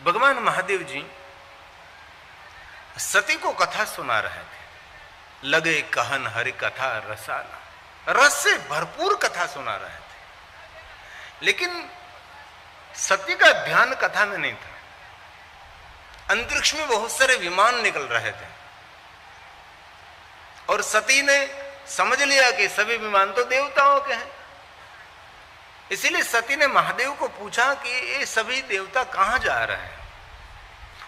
भगवान महादेव जी सती को कथा सुना रहे थे। लगे कहन हरि कथा रसाला, रस से भरपूर कथा सुना रहे थे, लेकिन सती का ध्यान कथा में नहीं था। अंतरिक्ष में बहुत सारे विमान निकल रहे थे और सती ने समझ लिया कि सभी विमान तो देवताओं के हैं। इसीलिए सती ने महादेव को पूछा कि ये सभी देवता कहां जा रहे हैं,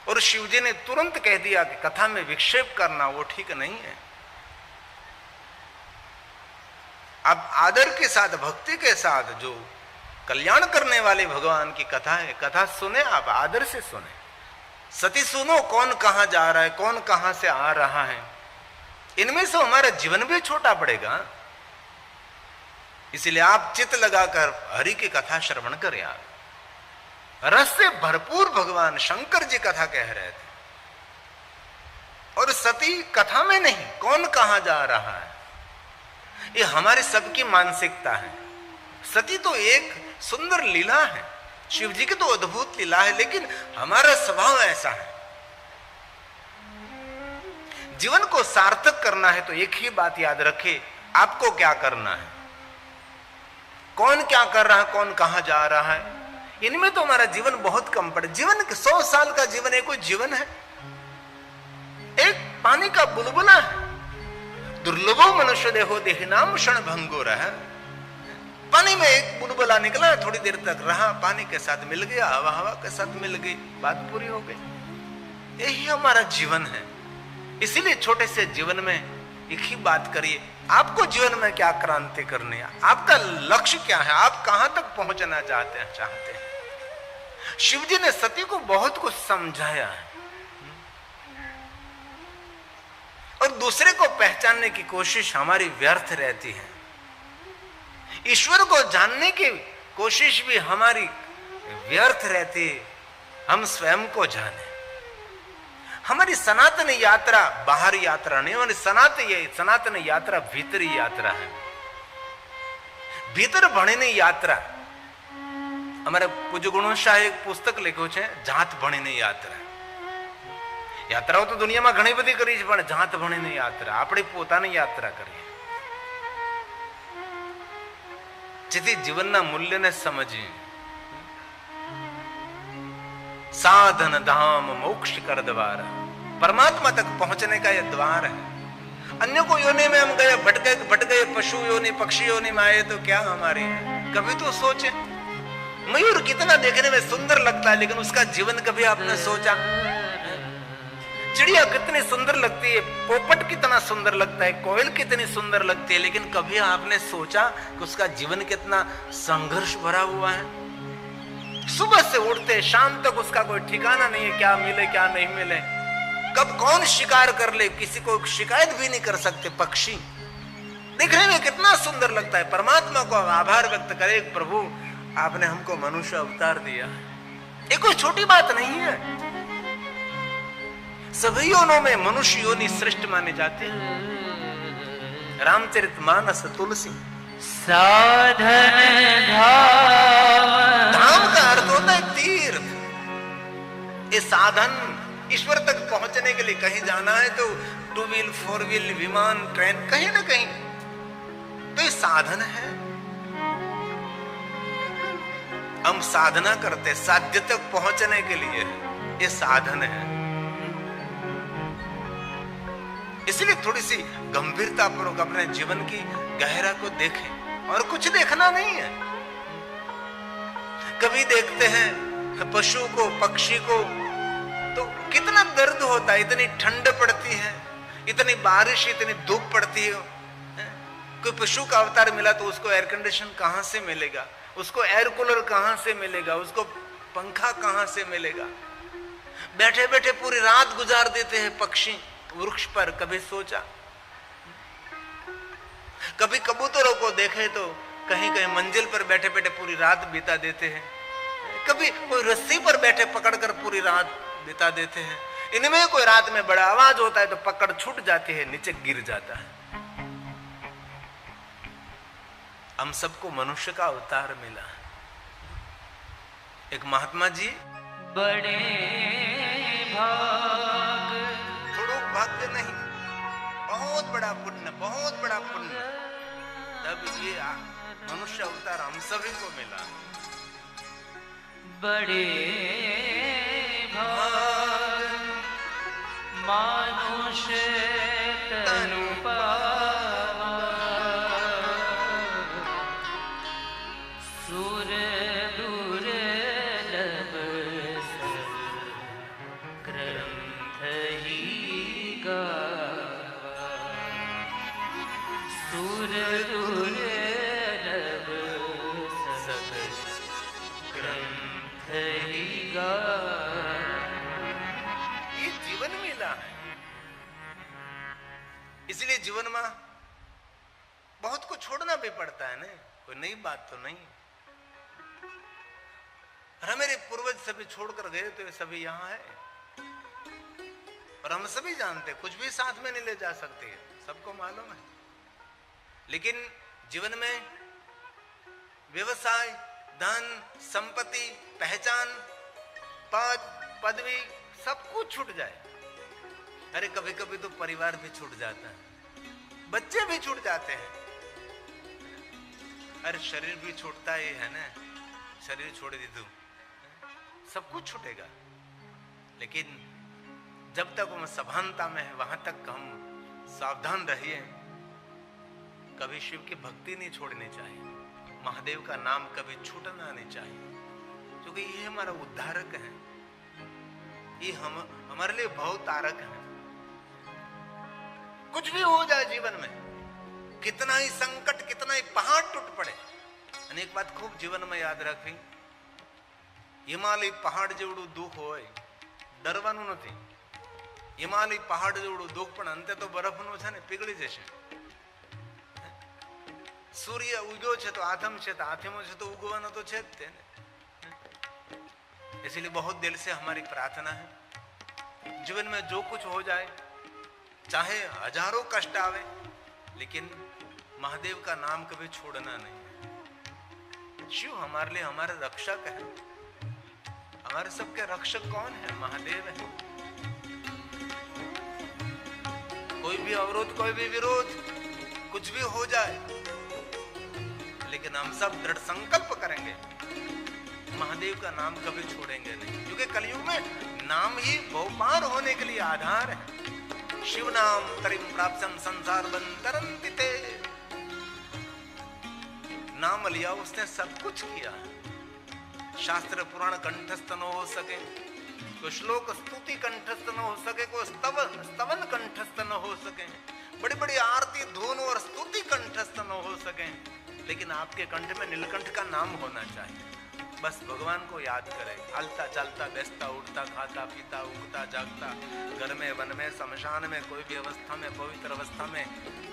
और शिवजी ने तुरंत कह दिया कि कथा में विक्षेप करना वो ठीक नहीं है। आप आदर के साथ, भक्ति के साथ, जो कल्याण करने वाले भगवान की कथा है, कथा सुने, आप आदर से सुने। सती सुनो, कौन कहां जा रहा है, कौन कहां से आ रहा है, इनमें से हमारा जीवन भी छोटा पड़ेगा। इसलिए आप चित्त लगाकर हरि की कथा श्रवण करें। आप रस से भरपूर भगवान शंकर जी कथा कह रहे थे, और सती कथा में नहीं, कौन कहां जा रहा है, ये हमारे सबकी मानसिकता है। सती तो एक सुंदर लीला है, शिव जी की तो अद्भुत लीला है, लेकिन हमारा स्वभाव ऐसा है। जीवन को सार्थक करना है तो एक ही बात याद रखे, आपको क्या करना है, कौन क्या कर रहा है, कौन कहां जा रहा है, इनमें तो हमारा जीवन बहुत कम पड़े। जीवन 100 साल का जीवन है, कोई जीवन है? एक पानी का बुलबुला है। दुर्लभो मनुष्य देहो देहनाम क्षण भंगुर है। पानी में एक बुलबुला निकला, थोड़ी देर तक रहा, पानी के साथ मिल गया, हवा हवा के साथ मिल गई, बात पूरी हो गई। यही हमारा जीवन है। इसीलिए छोटे से जीवन में एक ही बात करिए, आपको जीवन में क्या क्रांति करनी है, आपका लक्ष्य क्या है, आप कहां तक पहुंचना चाहते हैं। शिवजी ने सती को बहुत कुछ समझाया है, और दूसरे को पहचानने की कोशिश हमारी व्यर्थ रहती है। ईश्वर को जानने की कोशिश भी हमारी व्यर्थ रहती है। हम स्वयं को जाने। हमारी सनातन यात्रा बाहरी यात्रा नहीं, हमारी सनातन यात्रा भीतरी यात्रा है। भीतर भणीनी यात्रा। हमारे पूज्य गुणवंत एक पुस्तक लिखो छे, जात भणीनी यात्रा। यात्राओं तो दुनिया में घणी बधी करी छे, पण जात भणीनी यात्रा, आपणी पोतानी यात्रा करीए, जेथी जीवनना मूल्यने समजीए। साधन धाम मोक्ष कर द्वार, परमात्मा तक पहुंचने का यह द्वार है। अन्य को योनि में हम गए, भट गए पशु योनि पक्षी योनि में आए तो क्या हमारे हैं? कभी तो सोचे, मयूर कितना देखने में सुंदर लगता है, लेकिन उसका जीवन कभी आपने सोचा? चिड़िया कितनी सुंदर लगती है, पोपट कितना सुंदर लगता है, कोयल कितनी सुंदर लगती है, लेकिन कभी आपने सोचा कि उसका जीवन कितना संघर्ष भरा हुआ है? सुबह से उठते शाम तक उसका कोई ठिकाना नहीं है, क्या मिले क्या नहीं मिले, कब कौन शिकार कर ले, किसी को शिकायत भी नहीं कर सकते। पक्षी दिखने में कितना सुंदर लगता है। परमात्मा को आभार व्यक्त करे, प्रभु आपने हमको मनुष्य अवतार दिया। ये कोई छोटी बात नहीं है। सभी योनों में मनुष्य योनि श्रेष्ठ माने जाते हैं। रामचरितमानस तुलसी। साधन धाम, धाम का अर्थ होता है तीर्थ। ये साधन, ईश्वर तक पहुंचने के लिए कहीं जाना है तो 2 व्हील 4 व्हील विमान ट्रेन, कहीं ना कहीं तो ये साधन है। हम साधना करते साध्य तक पहुंचने के लिए, ये साधन है। इसलिए थोड़ी सी गंभीरता पूर्वक अपने जीवन की गहरा को देखें, और कुछ देखना नहीं है। कभी देखते हैं पशु को, पक्षी को, तो कितना दर्द होता है, इतनी ठंड पड़ती है, इतनी बारिश, इतनी धूप पड़ती है। कोई पशु का अवतार मिला तो उसको एयर कंडीशन कहां से मिलेगा, उसको एयर कूलर कहां से मिलेगा, उसको पंखा कहां से मिलेगा। बैठे बैठे पूरी रात गुजार देते हैं पक्षी वृक्ष पर। कभी सोचा? कभी कबूतरों को देखे तो कहीं कहीं मंजिल पर बैठे बैठे पूरी रात बिता देते हैं। कभी कोई रस्सी पर बैठे पकड़कर पूरी रात बिता देते हैं। इनमें कोई रात में बड़ा आवाज होता है तो पकड़ छूट जाती है, नीचे गिर जाता है। हम सबको मनुष्य का अवतार मिला। एक महात्मा जी बड़े भाग। थोड़ो भाग्य नहीं, बहुत बड़ा पुण्य, बहुत बड़ा पुण्य। तब ये मनुष्य अवतार हम सभी को मिला। बड़े भाग मानुष तनु पावा, सुर दुर्लभ सब ग्रंथ ही गावा, सुर दुर्लभ सब ग्रंथ ही गावा। ये जीवन मिला है, इसलिए जीवन में बहुत कुछ छोड़ना भी पड़ता है ना, कोई नई बात तो नहीं। और हमारे पूर्वज सभी छोड़कर गए तो ये सभी यहाँ है, और हम सभी जानते कुछ भी साथ में नहीं ले जा सकते, सबको मालूम है। लेकिन जीवन में व्यवसाय, धन, संपत्ति, पहचान, पद, पदवी सब कुछ छूट जाए। अरे कभी कभी तो परिवार भी छूट जाता है, बच्चे भी छूट जाते हैं, अरे शरीर भी छूटता ही है ना, शरीर छोड़ दी तू, सब कुछ छूटेगा। लेकिन जब तक हम सभानता में है वहां तक हम सावधान रहिए, कभी शिव की भक्ति नहीं छोड़नी चाहिए, महादेव का नाम कभी छूटना नहीं चाहिए, क्योंकि ये हमारा उद्धारक है, ये हमारे लिए बहुत तारक है। कुछ भी हो जाए जीवन में, कितना ही संकट, कितना ही पहाड़ टूट पड़े, अनेक बात खूब जीवन में याद रखी, हिमालय पहाड़ जेवड़ू दुख होय डरवानुं नथी। हिमालय पहाड़ जेवड़ू दुख पण अंते तो बरफनो छे ने पीगળી जशे। सूर्य उग्यो छे तो आथम छे, तो आथमो छे तो उगवानो तो छे ज तेने। इसलिए बहुत दिल से हमारी प्रार्थना है, जीवन में जो कुछ हो जाए, चाहे हजारों कष्ट आवे, लेकिन महादेव का नाम कभी छोड़ना नहीं। शिव हमारे लिए हमारे रक्षक है, हमारे सबके रक्षक कौन है? महादेव है। कोई भी अवरोध, कोई भी विरोध, कुछ भी हो जाए, लेकिन हम सब दृढ़ संकल्प करेंगे, महादेव का नाम कभी छोड़ेंगे नहीं, क्योंकि कलयुग में नाम ही बहुपार होने के लिए आधार है। शिव नाम तरिम प्राप्तम संसार बंतरंति ते। नाम लिया उसने सब कुछ किया। शास्त्र पुराण कंठस्थ न हो सके, कोई श्लोक स्तुति कंठस्थ न हो सके, कोई स्तवन कंठस्थ न हो सके, बड़ी बड़ी आरती धुन और स्तुति कंठस्थ न हो सके, लेकिन आपके कंठ में नीलकंठ का नाम होना चाहिए। बस भगवान को याद करें, हलता चलता बैठता उठता खाता पीता उगता जागता, घर में वन में शमशान में, कोई भी अवस्था में, पवित्र अवस्था में,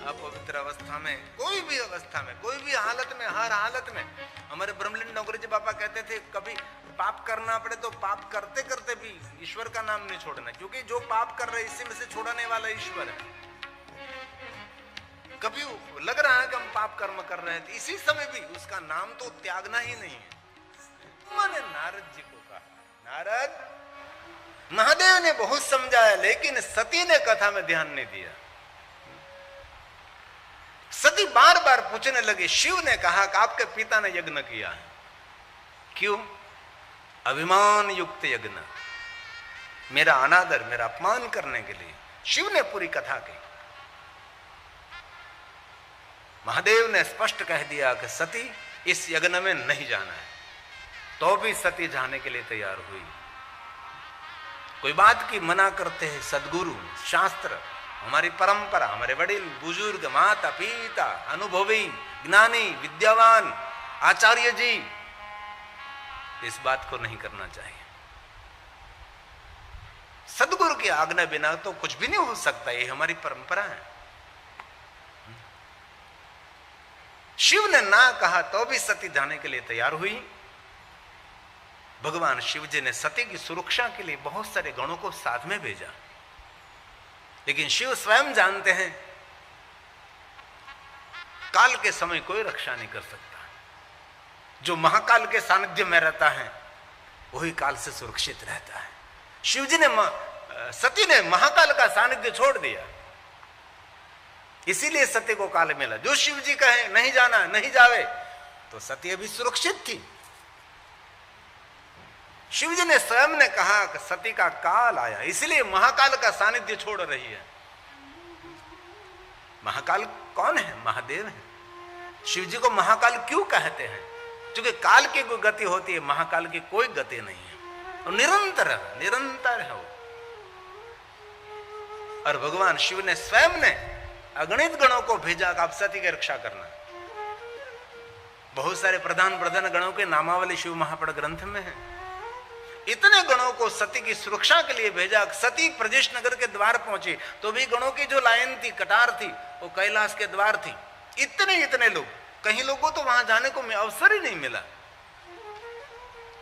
अपवित्र अवस्था में, कोई भी अवस्था में, कोई भी हालत में, हर हालत में। हमारे ब्रह्मलीन नौकरी जी बाबा कहते थे, कभी पाप करना पड़े तो पाप करते करते भी ईश्वर का नाम नहीं छोड़ना, क्योंकि जो पाप कर रहे इसी में से छोड़ाने वाला ईश्वर है। कभी लग रहा है कि हम पाप कर्म कर रहे हैं, इसी समय भी उसका नाम तो त्यागना ही नहीं है। मैंने नारद जी को कहा, नारद, महादेव ने बहुत समझाया, लेकिन सती ने कथा में ध्यान नहीं दिया। सती बार बार पूछने लगी। शिव ने कहा कि आपके पिता ने यज्ञ किया है। क्यों? अभिमान युक्त यज्ञ, मेरा अनादर, मेरा अपमान करने के लिए। शिव ने पूरी कथा की। महादेव ने स्पष्ट कह दिया कि सती इस यज्ञ में नहीं जाना है, तो भी सती जाने के लिए तैयार हुई। कोई बात की मना करते हैं सदगुरु, शास्त्र, हमारी परंपरा, हमारे वडील बुजुर्ग, माता पिता, अनुभवी, ज्ञानी, विद्यावान आचार्य जी, इस बात को नहीं करना चाहिए। सदगुरु की आज्ञा बिना तो कुछ भी नहीं हो सकता, ये हमारी परंपरा है। शिव ने ना कहा तो भी सती जाने के लिए तैयार हुई। भगवान शिव जी ने सती की सुरक्षा के लिए बहुत सारे गणों को साथ में भेजा, लेकिन शिव स्वयं जानते हैं काल के समय कोई रक्षा नहीं कर सकता। जो महाकाल के सानिध्य में रहता है वही काल से सुरक्षित रहता है। शिव जी ने सती ने महाकाल का सानिध्य छोड़ दिया, इसीलिए सती को काल मिला। जो शिव जी कहे नहीं जाना नहीं जावे, तो सती अभी सुरक्षित थी। शिव जी ने स्वयं ने कहा कि सती का काल आया, इसलिए महाकाल का सानिध्य छोड़ रही है। महाकाल कौन है? महादेव है। शिव जी को महाकाल क्यों कहते हैं? क्योंकि काल की कोई गति होती है, महाकाल की कोई गति नहीं है, और निरंतर है वो। और भगवान शिव ने स्वयं ने अगणित गणों को भेजा कि आप सती की रक्षा करना। बहुत सारे प्रधान गणों के नामावली शिव महापड़ ग्रंथ में है। इतने गणों को सती की सुरक्षा के लिए भेजा। सती प्रजेश नगर के द्वार पहुंची तो भी गणों की जो लाइन थी, कटार थी, वो कैलाश के द्वार थी। इतने लोग, कहीं लोगों तो वहां जाने को अवसर ही नहीं मिला।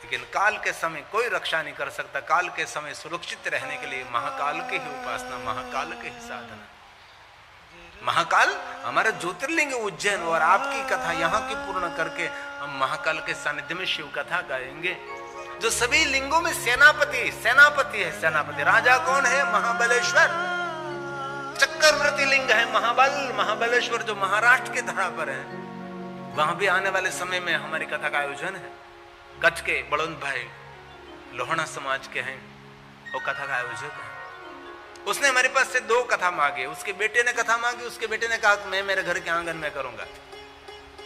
लेकिन काल के समय कोई रक्षा नहीं कर सकता। काल के समय सुरक्षित रहने के लिए महाकाल की ही उपासना, महाकाल के ही साधना। महाकाल हमारे ज्योतिर्लिंग उज्जैन और आपकी कथा यहाँ की पूर्ण करके हम महाकाल के सानिध्य में शिव कथा गाएंगे। जो सभी लिंगों में सेनापति है। सेनापति राजा कौन है? महाबलेश्वर। चक्रवर्ती लिंग है महाबलेश्वर, जो महाराष्ट्र के धरा पर है। वहां भी आने वाले समय में हमारी कथा का आयोजन है। कच्छ के बड़ौद भाई लोहना समाज के हैं, वो कथा का आयोजक है। उसने हमारे पास से 2 कथा मांगी। उसके बेटे ने कथा मांगी, उसके बेटे ने कहा कि मैं मेरे घर के आंगन में करूंगा,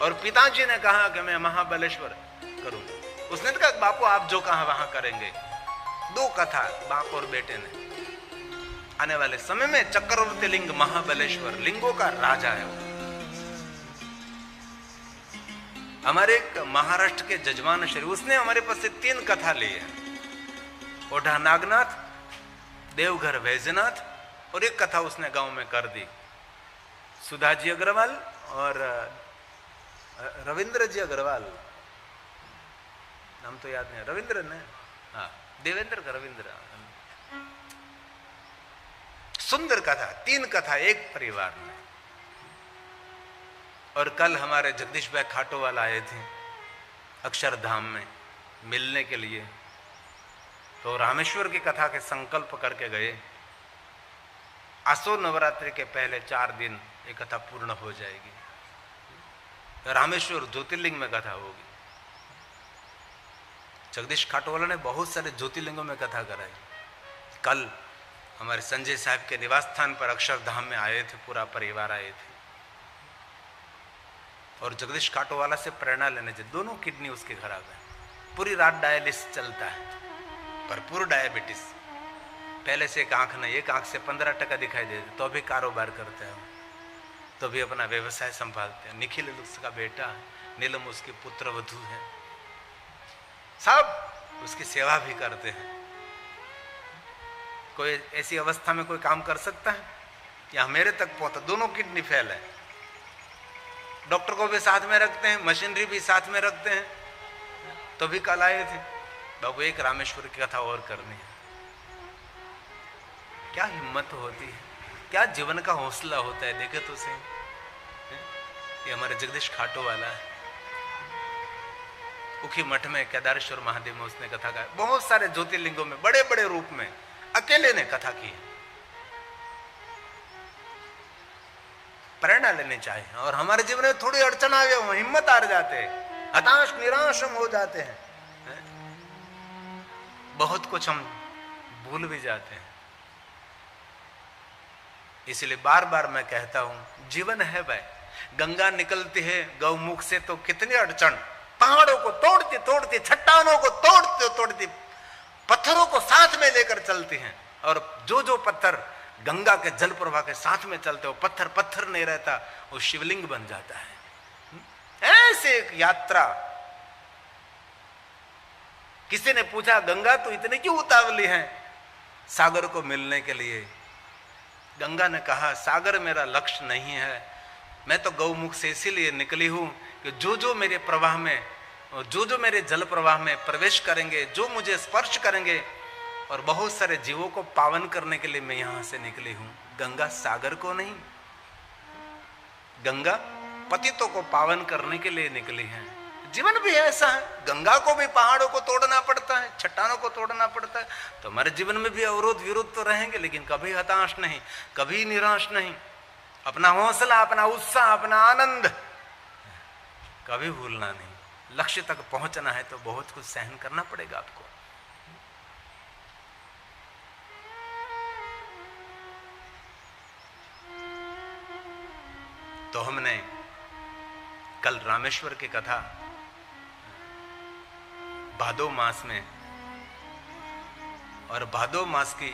और पिताजी ने कहा कि मैं महाबलेश्वर करूंगा। उसने तो कहा बापू आप जो कहा वहां करेंगे। 2 कथा बाप और बेटे ने। आने वाले समय में चक्रवर्ती लिंग महाबलेश्वर लिंगों का राजा है। हमारे एक महाराष्ट्र के जजमान शरीफ, उसने हमारे पास से 3 कथा ली है। ओढ़ा नागनाथ, देवघर वैजनाथ, और एक कथा उसने गांव में कर दी। सुधा जी अग्रवाल और रविंद्र जी अग्रवाल, नाम तो याद नहीं, रविंद्र ने, हाँ देवेंद्र का रविंद्र। सुंदर कथा, 3 कथा एक परिवार में। और कल हमारे जगदीश भाई खाटोवाल आए थे अक्षरधाम में मिलने के लिए, तो रामेश्वर की कथा के संकल्प करके गए। आसो नवरात्रि के पहले 4 दिन ये कथा पूर्ण हो जाएगी। रामेश्वर ज्योतिर्लिंग में कथा होगी। जगदीश खाटोवाला ने बहुत सारे ज्योतिर्लिंगों में कथा कराई। कल हमारे संजय साहब के निवास स्थान पर अक्षरधाम में आए थे, पूरा परिवार आए थे, और जगदीश खाटोवाला से प्रेरणा लेने से। दोनों किडनी उसके खराब है, पूरी रात डायलिसिस चलता है, भरपूर डायबिटीज। पहले से एक आंख नहीं, एक आंख से 15% दिखाई देते, तो भी कारोबार करते हैं, तो भी अपना व्यवसाय संभालते हैं। निखिल उसका बेटा, नीलम उसकी पुत्र वधू है, सब उसकी सेवा भी करते हैं। कोई ऐसी अवस्था में कोई काम कर सकता है? या मेरे तक पहुंचा, दोनों किडनी फेल है, डॉक्टर को भी साथ में रखते हैं, मशीनरी भी साथ में रखते हैं, तो भी कल आए थे बाबू एक रामेश्वर की कथा और करनी है। क्या हिम्मत होती है, क्या जीवन का हौसला होता है, देखे तो सही। ये हमारे जगदीश खाटोवाला है। उखी मठ में केदारेश्वर महादेव में उसने कथा गाया। बहुत सारे ज्योतिर्लिंगों में बड़े बड़े रूप में अकेले ने कथा की है। प्रेरणा लेनी चाहिए। और हमारे जीवन में थोड़ी अड़चन आ गई, हिम्मत हार जाते हैं, हताश निराश हम हो जाते हैं, बहुत कुछ हम भूल भी जाते हैं। इसलिए बार बार मैं कहता हूं, जीवन है भाई, गंगा निकलती है गौमुख से तो कितनी अड़चन, पहाड़ों को तोड़ती तोड़ती, चट्टानों को तोड़ती तोड़ती, पत्थरों को साथ में लेकर चलती हैं। और जो जो पत्थर गंगा के जल प्रवाह के साथ में चलते हो, पत्थर पत्थर नहीं रहता, वो शिवलिंग बन जाता है। ऐसे एक यात्रा। किसी ने पूछा, गंगा तो इतनी क्यों उतावली है सागर को मिलने के लिए? गंगा ने कहा, सागर मेरा लक्ष्य नहीं है, मैं तो गौमुख से इसीलिए निकली हूं कि जो जो मेरे प्रवाह में, जो जो मेरे जल प्रवाह में प्रवेश करेंगे, जो मुझे स्पर्श करेंगे, और बहुत सारे जीवों को पावन करने के लिए मैं यहां से निकली हूं। गंगा सागर को नहीं, गंगा पतितों को पावन करने के लिए निकली है। जीवन भी ऐसा है, गंगा को भी पहाड़ों को तोड़ना पड़ता है, चट्टानों को तोड़ना पड़ता है। तो हमारे जीवन में भी अवरोध विरोध तो रहेंगे, लेकिन कभी हताश नहीं, कभी निराश नहीं। अपना हौसला, अपना उत्साह, अपना आनंद कभी भूलना नहीं। लक्ष्य तक पहुंचना है तो बहुत कुछ सहन करना पड़ेगा आपको। तो हमने कल रामेश्वर की कथा भादो मास में, और भादो मास की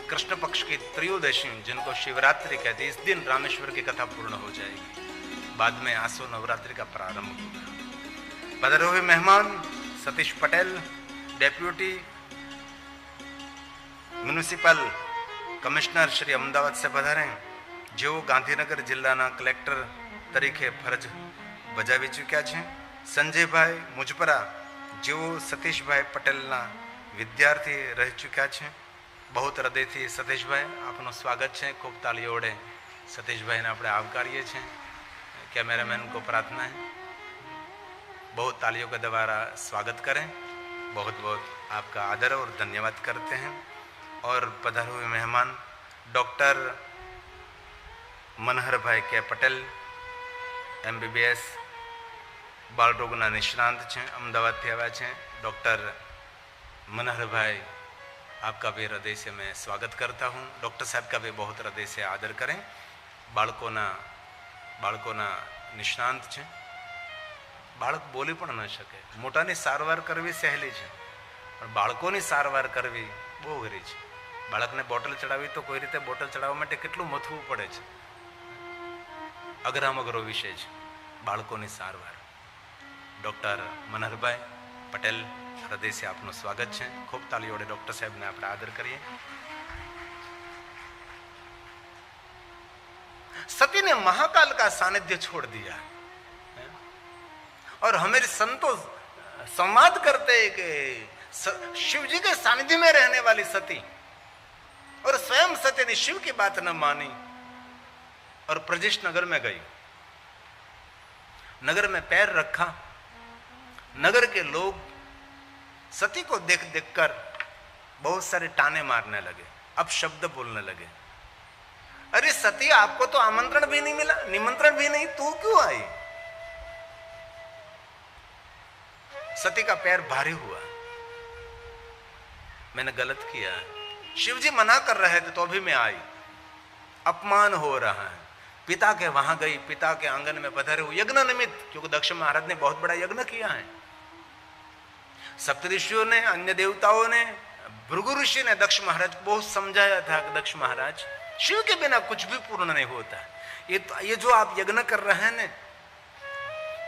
कृष्ण पक्ष की त्रयोदशी जिनको शिवरात्रि कहते हैं, इस दिन रामेश्वर की कथा पूर्ण हो जाएगी। बाद में आसो नवरात्रि का प्रारंभ होगा। पधारे हुए मेहमान Satish Patel, deputy municipal commissioner Shri Ahmedabad से पधारे, जो गांधीनगर जिल्लाना कलेक्टर तरीके फरज बजावी चूक्या छे। संजयभाई मुजपरा जेओ सतीशभाई पटेलना विद्यार्थी रही चूक्या छे। बहुत हृदयथी सतीशभाई आपનું स्वागत है। खूब तालियों वडे सतीशभाई આપણે આવકારીએ છીએ। कैमरामैन को प्रार्थना है बहुत तालियों के द्वारा स्वागत करें। बहुत बहुत आपका आदर और धन्यवाद करते हैं। और पधारे हुए मेहमान डॉक्टर मनहर भाई के पटेल MBBS बालरोगना निष्णांत है, अमदावाद थी आव्या छे। डॉक्टर मनहर भाई आपका भी हृदय से मैं स्वागत करता हूँ। डॉक्टर साहब का भी बहुत हृदय से आदर करें। बाळकोना निष्णांत है। बाळक बोली पण न शके, मोटानी सारवार करवी सहेली है, पण बाळकोनी सारवार करवी बहु अघरी है। बाळकने बोटल चढ़ावी तो कोई रीते बोटल चढ़ाववा माटे केटલું मथવું પડે છે। अघराम अघरो विषय है बाळकोनी सारवार। डॉक्टर मनहरभाई पटेल हृदय से आपનું स्वागत है। खूब ताली वडे डॉक्टर साहब ने આપણે आदर करिए। सती ने महाकाल का सानिध्य छोड़ दिया और हमारे संतों संवाद करते हैं कि शिव जी के सानिध्य में रहने वाली सती, और स्वयं सती ने शिव की बात न मानी और प्रजेश नगर में गई। नगर में पैर रखा। नगर के लोग सती को देख देखकर बहुत सारे ताने मारने लगे, अब शब्द बोलने लगे। अरे सती, आपको तो आमंत्रण भी नहीं मिला, निमंत्रण भी नहीं, तू क्यों आई? सती का पैर भारी हुआ। मैंने गलत किया, शिव जी मना कर रहे थे तो भी मैं आई। अपमान हो रहा है। पिता के वहां गई, पिता के आंगन में पधारे हुए यज्ञ निमित्त, क्योंकि दक्ष महाराज ने बहुत बड़ा यज्ञ किया है। सप्तऋषियों ने, अन्य देवताओं ने, भृगु ऋषि ने दक्ष महाराज को बहुत समझाया था कि दक्ष महाराज, शिव के बिना कुछ भी पूर्ण नहीं होता। ये जो आप यज्ञ कर रहे हैं न,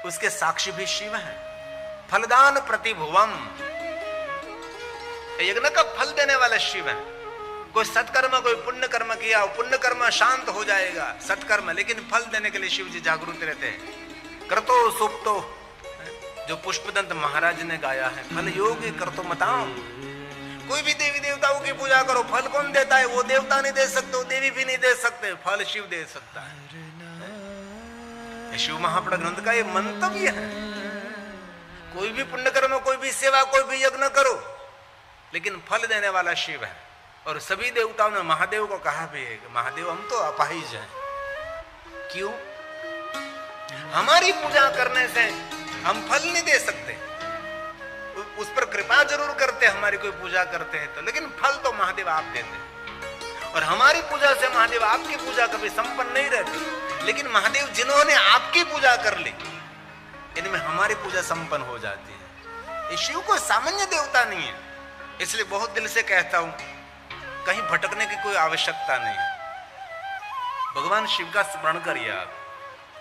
उसके साक्षी भी शिव है। फलदान प्रतिभुवम, यज्ञ का फल देने वाला शिव है। कोई सत्कर्म, कोई पुण्य कर्म किया, पुण्य कर्म शांत हो जाएगा, सत्कर्म, लेकिन फल देने के लिए शिव जी जागरूक रहते हैं। करतो सुप्तो, जो पुष्पदंत महाराज ने गाया है, फल योगी करतो मताओ। कोई भी देवी देवताओं की पूजा करो, फल कौन देता है? वो देवता नहीं दे सकते, वो देवी भी नहीं दे सकते, फल शिव दे सकता है। शिव महापुरुष ग्रंथ का ये मंतव्य है। कोई भी पुण्य कर्म, कोई भी सेवा, कोई भी यज्ञ करो, लेकिन फल देने वाला शिव है। और सभी देवताओं ने महादेव को कहा भी है कि महादेव हम तो अपाहिज हैं। क्यों? हमारी पूजा करने से हम फल नहीं दे सकते, उस पर कृपा जरूर करते, हमारी कोई पूजा करते हैं तो, लेकिन फल तो महादेव आप देते हैं। और हमारी पूजा से महादेव आपकी पूजा कभी संपन्न नहीं रहती, लेकिन महादेव जिन्होंने आपकी पूजा कर ली, इनमें हमारी पूजा संपन्न हो जाती है। ये शिव को सामान्य देवता नहीं है। इसलिए बहुत दिल से कहता हूं, कहीं भटकने की कोई आवश्यकता नहीं है। भगवान शिव का स्मरण करिए आप।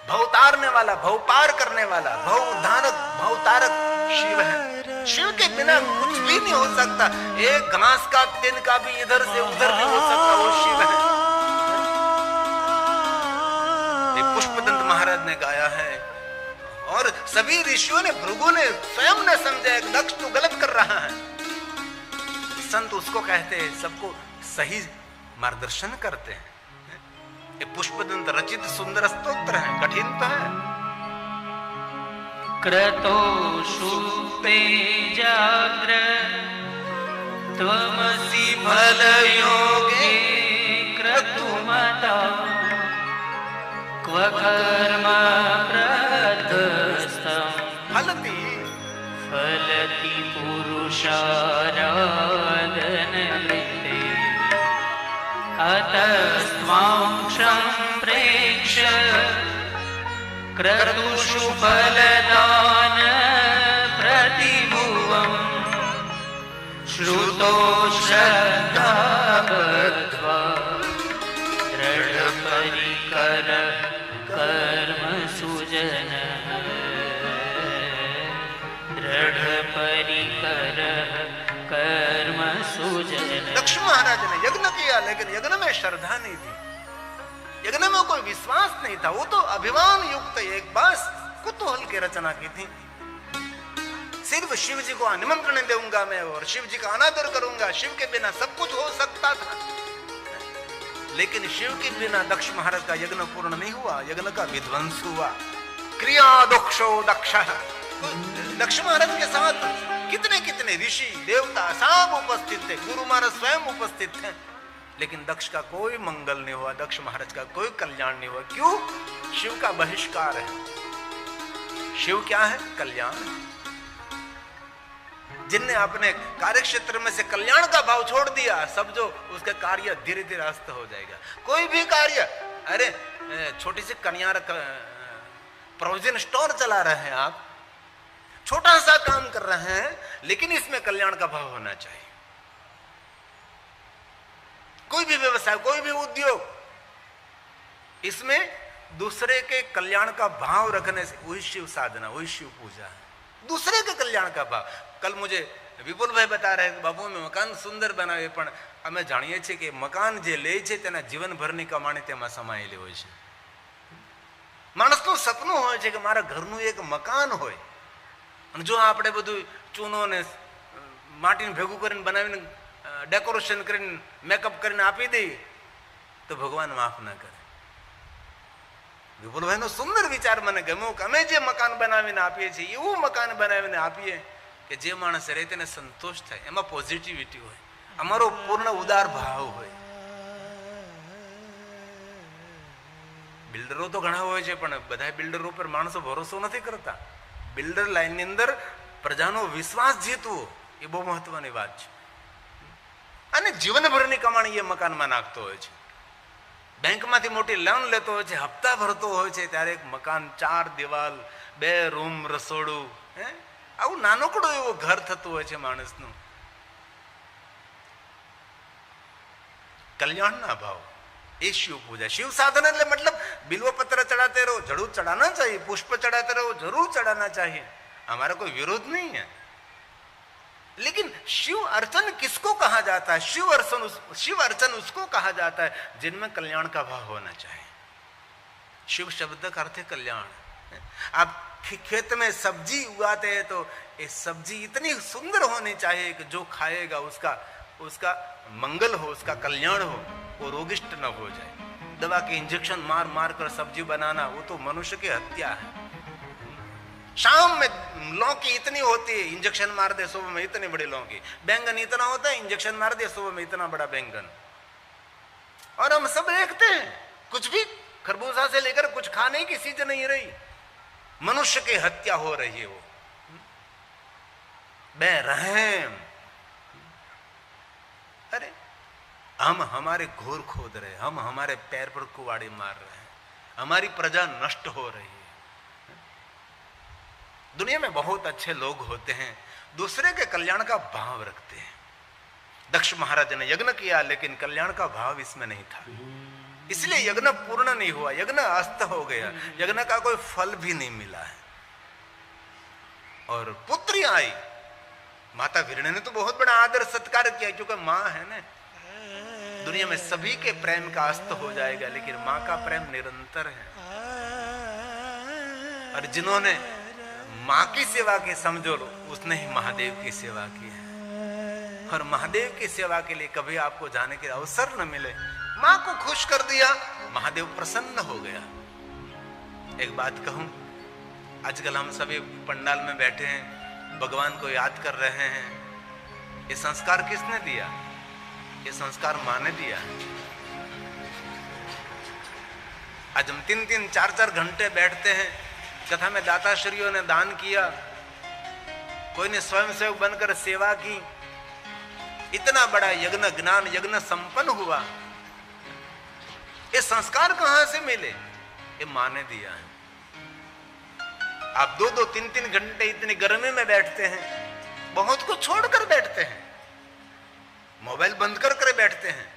भवतारने वाला, भव पार करने वाला, भव उद्धारक, भवतारक शिव है। शिव के बिना कुछ भी नहीं हो सकता। एक घास का तिनका भी इधर से उधर नहीं हो सकता, वो शिव है। ये पुष्पदंत महाराज ने गाया है और सभी ऋषियों ने, भृगु ने, स्वयं ने समझा कि दक्ष तो गलत कर रहा है। संत उसको कहते हैं, सबको सही मार्गदर्शन करते हैं। ये पुष्पदंत रचित सुंदर स्तोत्र है, कठिन तो है। क्रतोषु ते जाग्र त्वमसि फलयोगे क्रतुमता क्व कर्म प्रदस्थम् फलति पुरुषाराधनवृत्ते अतस्त्वां सम्प्रेक्ष्य क्रतुषु फलदान प्रतिभुवम् श्रुतो श्रद्धा बद्ध्वा दृढपरिकर कर्म सुजन दृढपरिकर कर्म सुजन। दक्ष महाराज ने यज्ञ किया, लेकिन यज्ञ में श्रद्धा नहीं थी, यज्ञ में कोई विश्वास नहीं था। वो तो अभिमान युक्त एक बात कुतूहल की रचना की थी। सिर्फ शिव जी को निमंत्रण दूंगा मैं और शिव जी का अनादर करूंगा, शिव के बिना सब कुछ हो सकता था। लेकिन शिव के बिना दक्ष महाराज का यज्ञ पूर्ण नहीं हुआ, यज्ञ का विध्वंस हुआ। क्रिया दक्षो दक्ष, दक्ष महाराज के साथ कितने कितने ऋषि देवता सब उपस्थित थे, गुरु महाराज स्वयं उपस्थित थे, लेकिन दक्ष का कोई मंगल नहीं हुआ, दक्ष महाराज का कोई कल्याण नहीं हुआ। क्यों? शिव का बहिष्कार है। शिव क्या है? कल्याण। जिनने अपने कार्य क्षेत्र में से कल्याण का भाव छोड़ दिया, सब जो उसके कार्य धीरे धीरे अस्त हो जाएगा। कोई भी कार्य, अरे छोटी सी कन्या प्रोविजन स्टोर चला रहे हैं आप, छोटा सा काम कर रहे हैं, लेकिन इसमें कल्याण का भाव होना चाहिए। कोई भी व्यवसाय, कोई भी उद्योग, इसमें दूसरे के कल्याण का भाव रखने से वही शिव साधना, वही शिव पूजा है। दूसरे के कल्याण का भाव। कल मुझे विपुल भाई बता रहे हैं, बाबू में मकान सुंदर बनावे, पण અમે જાણીએ છીએ કે મકાન જે લે છે તેના જીવનભરની કમાણી તેમાં સમાયેલી હોય છે। માણસનું સપનું હોય છે કે મારા ઘરનું એક મકાન હોય, અને જો આપણે બધું ચૂનો ને માટીને ભેગું કરીને બનાવીને ડેકોરેશન કરીને મેકઅપ કરીને આપી દઈએ તો ભગવાન માફ ના કરે। વિપુલભાઈનો સુંદર વિચાર મને ગમ્યો કે અમે જે મકાન બનાવીને આપીએ છીએ એવું મકાન બનાવીને આપીએ કે જે માણસ રહે તેને સંતોષ થાય, એમાં પોઝિટિવિટી હોય, અમારો પૂર્ણ ઉદાર ભાવ હોય। બિલ્ડરો તો ઘણા હોય છે, પણ બધા બિલ્ડરો પર માણસો ભરોસો નથી કરતા। બિલ્ડર લાઈનની અંદર પ્રજાનો વિશ્વાસ જીતવો એ બહુ મહત્વની વાત છે। અને જીવનભરની કમાણી એ મકાનમાં નાખતો હોય છે, બેંકમાંથી મોટી લોન લેતો હોય છે, હપ્તા ભરતો હોય છે, ત્યારે એક મકાન 4 દિવાલ 2 રૂમ રસોડું, આવું નાનકડું એવું ઘર થતું હોય છે માણસનું। कल्याण भाव ये शिव पूजा। शिव साधना मतलब बिल्व पत्र चढ़ाते रहो, जरूर चढ़ाना चाहिए, पुष्प चढ़ाते रहो, जरूर चढ़ाना चाहिए, हमारा कोई विरोध नहीं है। लेकिन शिव अर्चन किसको कहा जाता है? शिव अर्चन उसको कहा जाता है जिनमें कल्याण का भाव होना चाहिए। शिव शब्द का अर्थ है कल्याण। आप खेत में सब्जी उगाते हैं तो ये सब्जी इतनी सुंदर होनी चाहिए कि जो खाएगा उसका मंगल हो, उसका कल्याण हो, वो रोगिष्ट न हो जाए। दवा के इंजेक्शन मार मार कर सब्जी बनाना वो तो मनुष्य की हत्या है। शाम में लौकी इतनी होती है, इंजेक्शन मार दे, सुबह में इतनी बड़ी लौकी। बैंगन इतना होता है, इंजेक्शन मार दे, सुबह में इतना बड़ा बैंगन। और हम सब देखते हैं, कुछ भी खरबूजा से लेकर कुछ खाने की सीजन नहीं रही, मनुष्य की हत्या हो रही है। वो बेरहम। अरे हम हमारे घोर खोद रहे, हम हमारे पैर पर कुवाड़ी मार रहे हैं, हमारी प्रजा नष्ट हो रही है। दुनिया में बहुत अच्छे लोग होते हैं, दूसरे के कल्याण का भाव रखते हैं। दक्ष महाराज ने यज्ञ किया, लेकिन कल्याण का भाव इसमें नहीं था, इसलिए यज्ञ पूर्ण नहीं हुआ, यज्ञ अस्त हो गया, यज्ञ का कोई फल भी नहीं मिला है। और पुत्री आई, माता वीरणा ने तो बहुत बड़ा आदर सत्कार किया, क्योंकि माँ है ना। दुनिया में सभी के प्रेम का अस्त हो जाएगा, लेकिन माँ का प्रेम निरंतर है। और जिन्होंने माँ की सेवा की, समझो लो उसने ही महादेव की सेवा की है। और महादेव की सेवा के लिए कभी आपको जाने के अवसर न मिले, माँ को खुश कर दिया, महादेव प्रसन्न हो गया। एक बात कहूं, आजकल हम सभी पंडाल में बैठे हैं, भगवान को याद कर रहे हैं। ये संस्कार किसने दिया? ये संस्कार माँ ने दिया। आज हम 3-3, 4-4 घंटे बैठते हैं, कथा में दाताश्रियों ने दान किया, कोई ने स्वयंसेवक बनकर सेवा की, इतना बड़ा यज्ञ, ज्ञान यज्ञ संपन्न हुआ। ये संस्कार कहां से मिले? ये मां ने दिया है। आप 2-2, 3-3 घंटे इतनी गर्मी में बैठते हैं, बहुत कुछ छोड़कर बैठते हैं, मोबाइल बंद कर बैठते हैं।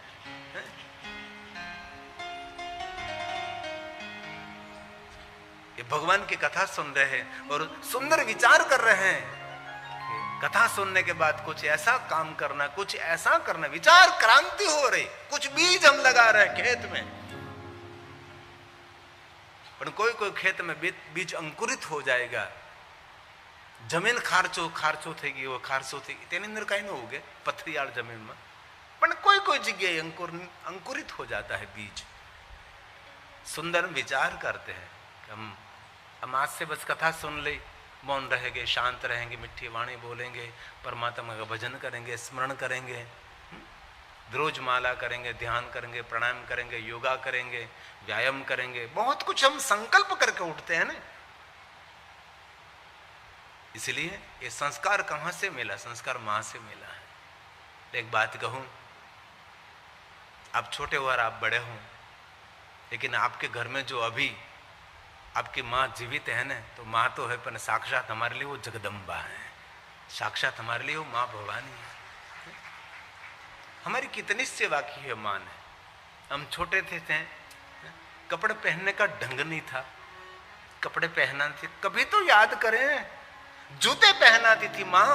ये भगवान की कथा सुन रहे हैं और सुंदर विचार कर रहे हैं। कथा सुनने के बाद कुछ ऐसा काम करना, कुछ ऐसा करना, विचार क्रांति हो रही, कुछ बीज हम लगा रहे हैं खेत में। पर कोई खेत में बीज अंकुरित हो जाएगा, जमीन खारचो थेगी, वो खारसो थेगी, तेनी अंदर कहीं ना होगे पथरीयाळ जमीन में, पर कोई जगह अंकुरित हो जाता है बीज। सुंदर विचार करते हैं कि हम आज से बस कथा सुन ले, मौन रहेंगे, शांत रहेंगे, मिठी वाणी बोलेंगे, परमात्मा का भजन करेंगे, स्मरण करेंगे, रोज माला करेंगे, ध्यान करेंगे, प्राणायाम करेंगे, योगा करेंगे, व्यायाम करेंगे, बहुत कुछ हम संकल्प करके उठते हैं ना। इसलिए ये संस्कार कहां से मिला? संस्कार मां से मिला है। एक बात कहूं, आप छोटे हो और आप बड़े हो, लेकिन आपके घर में जो अभी आपकी माँ जीवित है ना, तो माँ तो है, पर साक्षात हमारे लिए वो जगदम्बा है, साक्षात हमारे लिए वो माँ भवानी है। हमारी कितनी सेवा की है माँ ने। हम छोटे थे, कपड़े पहनने का ढंग नहीं था, कपड़े पहना थे, कभी तो याद करें, जूते पहनाती थी माँ,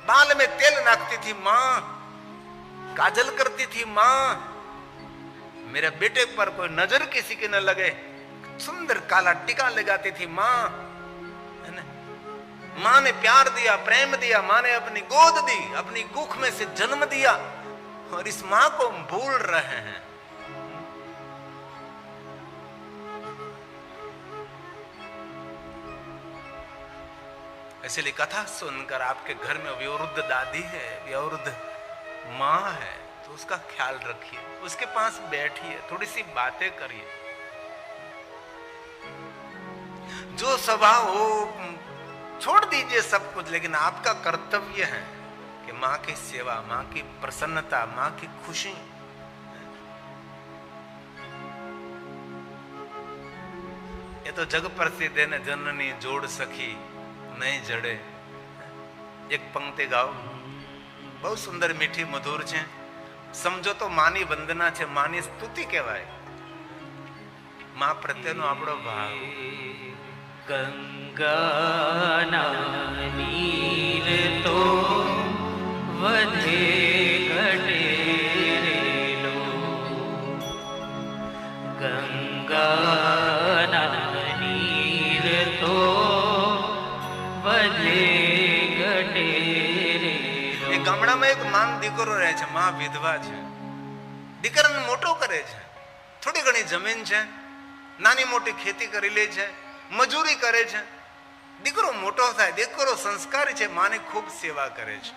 बाल में तेल नाखती थी माँ, काजल करती थी माँ, मेरे बेटे पर कोई नजर किसी की न लगे, सुंदर काला टीका लगाती थी माँ, है ना। माँ ने प्यार दिया, प्रेम दिया, माँ ने अपनी गोद दी, अपनी कुख में से जन्म दिया, और इस माँ को हम भूल रहे हैं। इसलिए कथा सुनकर आपके घर में वयोवृद्ध दादी है, वयोवृद्ध माँ है, तो उसका ख्याल रखिए, उसके पास बैठिए, थोड़ी सी बातें करिए। जो स्वभाव हो छोड़ दीजिए सब कुछ, लेकिन आपका कर्तव्य है कि माँ की सेवा, माँ की प्रसन्नता, माँ की खुशी। ये तो जग प्रसिद्ध है न, जननी जोड़ सखी नहीं जड़े। एक पंक्ति गाओ, बहुत सुंदर मीठी मधुर छे, समझो तो मानी वंदना छे, मानी स्तुति कहेवाय। माँ प्रत्येनो आपणो भाव। गंगा नीर तो वधे घटे लो, गंगा नीर तो वधे घटे लो। ये गामड़ा में एक मां दीकरो रहे छे, मां विधवा छे, दीकराने मोटो करे छे, थोड़ी घणी जमीन छे, नानी मोटी खेती करी ले छे, मजूरी करे छे, दीकरो मोटो थाय, दीकरो संस्कारी छे, माने खूब सेवा करे छे।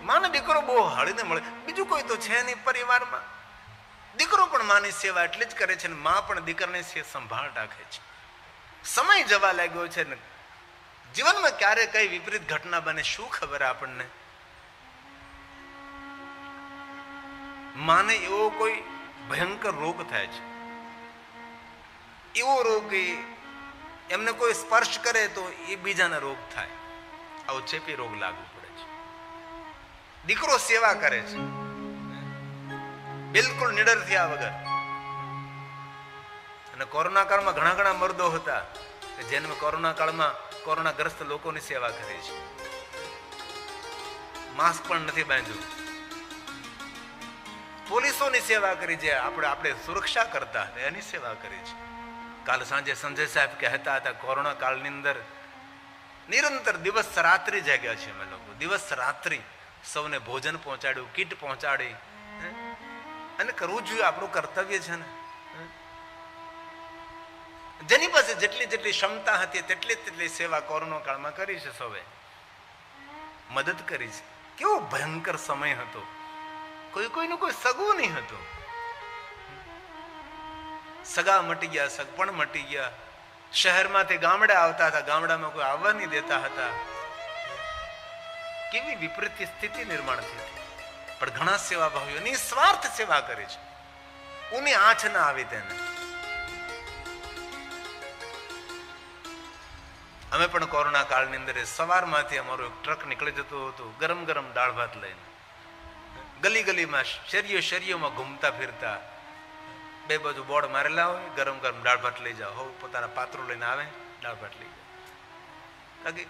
माने दीकरो बહુ હળીને મળે, બીજું કોઈ તો છે નહીં પરિવારમાં, દીકરો પણ માની સેવા એટલે જ કરે છે ને માં પણ દીકરાને સંભાળ રાખે છે। સમય જવા લાગ્યો છે ને, જીવનમાં ક્યારે કઈ વિપરીત ઘટના બને શું ખબર આપણને। માને એવો કોઈ ભયંકર રોગ થાય છે, એવો રોગ એમને કોઈ સ્પર્શ કરે તો એ બીજાને રોગ થાય, આવો ચેપી રોગ લાગુ પડે છે। દીકરો સેવા કરે છે બિલકુલ નિડર થયા વગર, અને કોરોના કાળમાં ઘણા ઘણા મર્દો હતા કે જેને કોરોના કાળમાં કોરોનાગ્રસ્ત લોકોની સેવા કરી છે, માસ્ક પણ નથી બાંધ્યું, પોલીસોની સેવા કરી છે, આપણે સુરક્ષા કરતા હતા એની સેવા કરી છે। કાલ સાંજે સંજય સાહેબ કહેતા હતા કોરોના કાળની અંદર નિરંતર દિવસ રાત્રિ જાગ્યા છે અમે લોકો, દિવસ રાત્રિ સૌને ભોજન પહોંચાડ્યું, કીટ પહોંચાડી, અને કરવું જોઈએ, આપણું કર્તવ્ય છે ને। જેની પાસે જેટલી જેટલી ક્ષમતા હતી તેટલી તેટલી સેવા કોરોના કાળમાં કરી છે. સૌએ મદદ કરી છે. કેવો ભયંકર સમય હતો. કોઈનું કોઈ સગું નહીં હતું. સગા મટી ગયા, સગપણ મટી ગયા. શહેરમાંથી ગામડે આવતા હતા, ગામડામાં કોઈ આવવા નહીં દેતા હતા. કેવી વિપરીત સ્થિતિ નિર્માણ થઈ હતી. પણ ઘણા સેવાભાવીઓ નિસ્વાર્થ સેવા કરે છે. ઉની આંચ ના આવી તેને. અમે પણ કોરોના કાળની અંદર સવારમાંથી અમારું એક ટ્રક નીકળી જતું હતું ગરમ ગરમ દાળ ભાત લઈને. ગલી ગલીમાં શેરીઓમાં ઘૂમતા ફિરતા. બે બાજુ બોર્ડ મારેલા હોય, ગરમ ગરમ દાળ ભાત લઈ જાઓ. હોવ પોતાના પાત્રો લઈને આવે, દાળ ભાત લઈ જાય. કારણ કે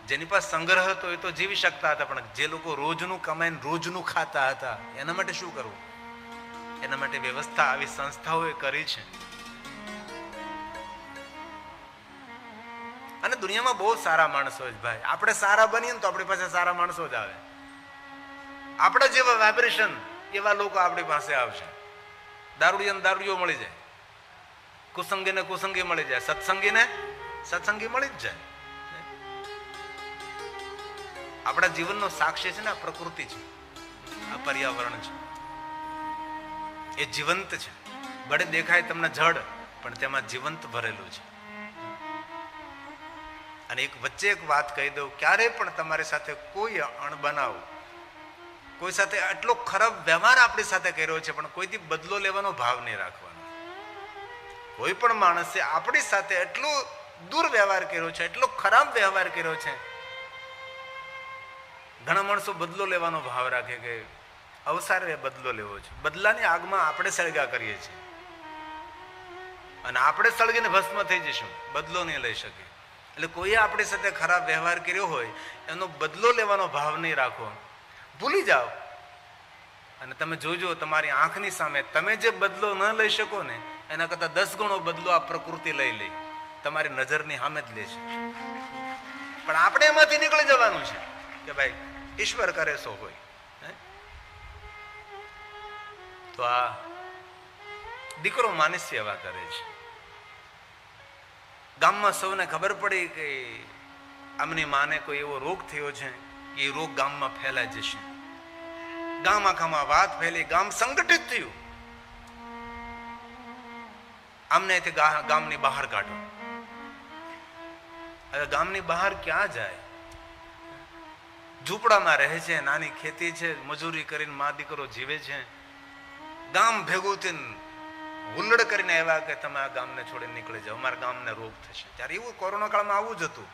જેની પાસે સંગ્રહ હતો એ તો જીવી શકતા હતા, પણ જે લોકો રોજનું કમાઈને રોજનું ખાતા હતા એના માટે શું કરવું? એના માટે વ્યવસ્થા આવી સંસ્થાઓએ કરી છે. અને દુનિયામાં બહુ સારા માણસો જ ભાઈ. આપણે સારા બનીએ ને તો આપણી પાસે સારા માણસો જ આવે. આપણા જેવા વાઇબ્રેશન એવા લોકો આપણી પાસે આવશે. દારૂડિયાને દારૂડિયો મળી જાય, કુસંગીને કુસંગી મળી જાય, સત્સંગીને સત્સંગી મળી જ જાય. આપણા જીવનનો સાક્ષી છે ને આ પ્રકૃતિ છે, આ પર્યાવરણ છે. એ જીવંત છે. બળે દેખાય તમને જડ, પણ તેમાં જીવંત ભરેલું છે. અને એક વચ્ચે એક વાત કહી દઉં, ક્યારે પણ તમારી સાથે કોઈ અણબનાવ, કોઈ સાથે આટલો ખરાબ વ્યવહાર આપણી સાથે કર્યો છે, પણ કોઈથી બદલો લેવાનો ભાવ નહીં રાખવાનો. કોઈ પણ માણસે આપણી સાથે એટલો દુર્વ્યવહાર કર્યો છે, એટલો ખરાબ વ્યવહાર કર્યો છે. ઘણા માણસો બદલો લેવાનો ભાવ રાખે કે અવસારે બદલો લેવો છે. બદલાની આગમાં આપણે સળગા કરીએ છીએ અને આપણે સળગીને ભસ્મ થઈ જઈશું, બદલો નહીં લઈ શકીએ. એટલે કોઈએ આપણી સાથે ખરાબ વ્યવહાર કર્યો હોય એનો બદલો લેવાનો ભાવ નહીં રાખો, ભૂલી જાઓ. અને તમે જોજો તમારી આંખની સામે તમે જે બદલો ન લઈ શકો ને એના કરતા 10 ગણો બદલો આ પ્રકૃતિ લઈ લે. તમારી નજરની સામે જ લે છે. પણ આપણે એમાંથી નીકળી જવાનું છે કે ભાઈ ઈશ્વર કરે સો હોય. તો આ દીકરો માની સેવા કરે છે. ગામમાં સૌને ખબર પડી કે આમની માને કોઈ એવો રોગ થયો છે કે એ રોગ ગામમાં ફેલાઈ જશે. ગામ આખામાં વાત ફેલી, ગામ સંગઠિત થયું. આમને ગામની બહાર કાઢો. હવે ગામની બહાર ક્યાં જાય? ઝૂંપડામાં રહે છે, નાની ખેતી છે, મજૂરી કરીને મા દીકરો જીવે છે. ગામ ભેગું થઈને હુલ્લડ કરીને આવ્યા કે તમે આ ગામને છોડીને નીકળી જાઓ, અમારા ગામને રોગ થશે. ત્યારે એવું કોરોના કાળમાં આવું જ હતું.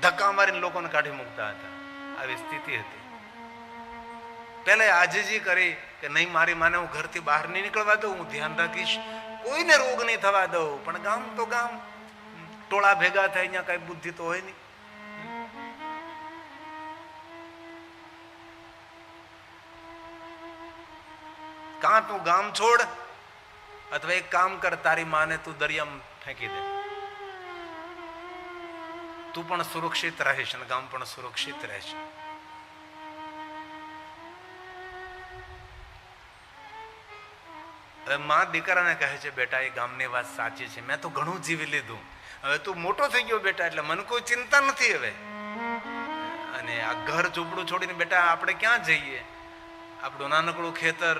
ધક્કા મારીને લોકોને કાઢી મૂકતા હતા. આવી સ્થિતિ હતી. પેલા આજીજી કરી કે નહીં, મારી માને હું ઘરથી બહાર નહીં નીકળવા દઉં, હું ધ્યાન રાખીશ, કોઈને રોગ નહીં થવા દઉં. પણ ગામ તો ગામ, ટોળા ભેગા થાય, અહીંયા કઈ બુદ્ધિ તો હોય નહીં. કાં તું ગામ છોડ અથવા એક કામ કર, તારી માને તું દરિયામાં ફેંકી દે. તું પણ સુરક્ષિત રહીશ અને ગામ પણ સુરક્ષિત રહેશે. હવે માં દીકરાને કહે છે, બેટા એ ગામની વાત સાચી છે, મેં તો ઘણું જીવી લીધું, હવે તું મોટો થઈ ગયો બેટા, એટલે મને કોઈ ચિંતા નથી હવે. અને આ ઘર ઝૂંપડું છોડીને બેટા આપણે ક્યાં જઈએ? આપણું નાનકડું ખેતર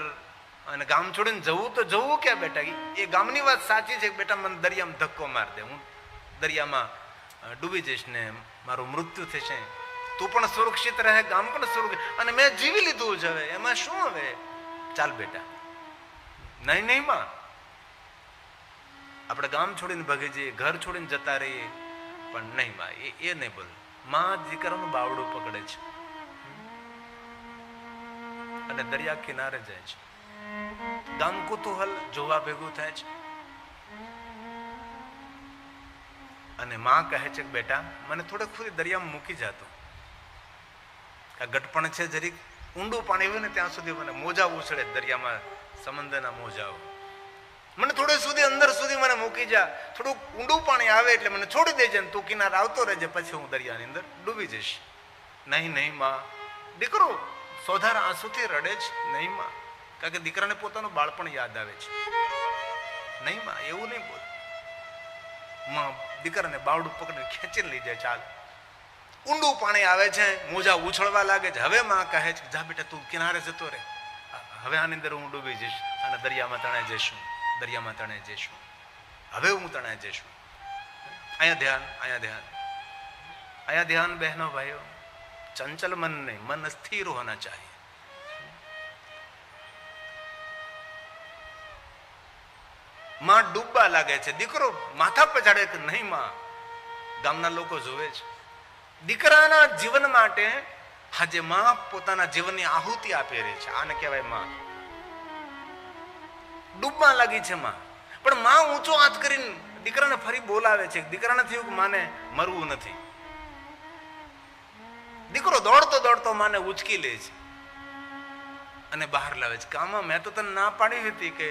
અને ગામ છોડીને જવું તો જવું ક્યાં બેટા? એ ગામની વાત સાચી છે બેટા, મને દરિયામાં ધક્કો માર દે, હું દરિયામાં ડૂબી જઈશ ને મારું મૃત્યુ થશે. તું પણ સુરક્ષિત રહે, ગામ પણ સુરક્ષિત, અને મેં જીવી લીધું છે, હવે એમાં શું? હવે ચાલ બેટા. નહીં નહીં માં, આપણે ગામ છોડીને ભાગી જઈએ, ઘર છોડીને જતા રહીએ, પણ નહીં માં, એ નહીં બોલે. માં દીકરાનું બાવડું પકડે છે અને દરિયા કિનારે જાય છે. ગામ કુતૂહલ જોવા ભેગું થાય છે. અને માં કહે છે કે બેટા મને થોડેક ફરી દરિયામાં મૂકી જાતો, આ ગટપણ છે, જરીક ઊંડું પાણી હોય ને ત્યાં સુધી મને મોજા ઉછળે, દરિયામાં સમંદરના મોજાઓ, મને થોડે સુધી અંદર સુધી મને મૂકી જા, થોડુંક ઊંડું પાણી આવે એટલે મને છોડી દેજે, તું કિનારે આવતો રહેજે, પછી હું દરિયાની અંદર ડૂબી જઈશ. નહીં નહીં માં. દીકરો સોધાર આંસુથી રડે છે. નહીં માં, કારણ કે દીકરાને પોતાનું બાળપણ યાદ આવે છે. નહીં માં, એવું નહીં બોલ. માં દીકરાને બાવડું પકડીને ખેંચીને લઈ જાય. ચાલ, ઊંડું પાણી આવે છે, મોજા ઉછળવા લાગે છે. હવે માં કહે છે, જા બેટા તું કિનારે જતો રહે, હવે આની અંદર હું ડૂબી જઈશ અને દરિયામાં તણાઈ જઈશું, દરિયામાં તણાઈ જઈશું, હવે હું તણાઈ જઈશું. અહીંયા ધ્યાન, અહીંયા ધ્યાન, અહીંયા ધ્યાન બહેનો ભાઈઓ. चंचल मन नहीं, मन स्थिर होना चाहिए. માં ડૂબવા લાગે છે, દીકરો માથા પર ચડે કે નહીં માં. ગામના લોકો જોવે છે. દીકરાના જીવન માટે આજે માં પોતાના જીવનની આહુતિ આપી રહી છે. આને કહેવાય માં. ડૂબવા લાગી છે માં, પણ માં ઊંચો હાથ કરીને દીકરાને ફરી બોલાવે છે. દીકરાને થયું કે માને મરવું નથી. દીકરો દોડતો દોડતો માને ઉચકી લે છે અને બહાર લાવે છે. કામાં મેં તો તને ના પાડી હતી કે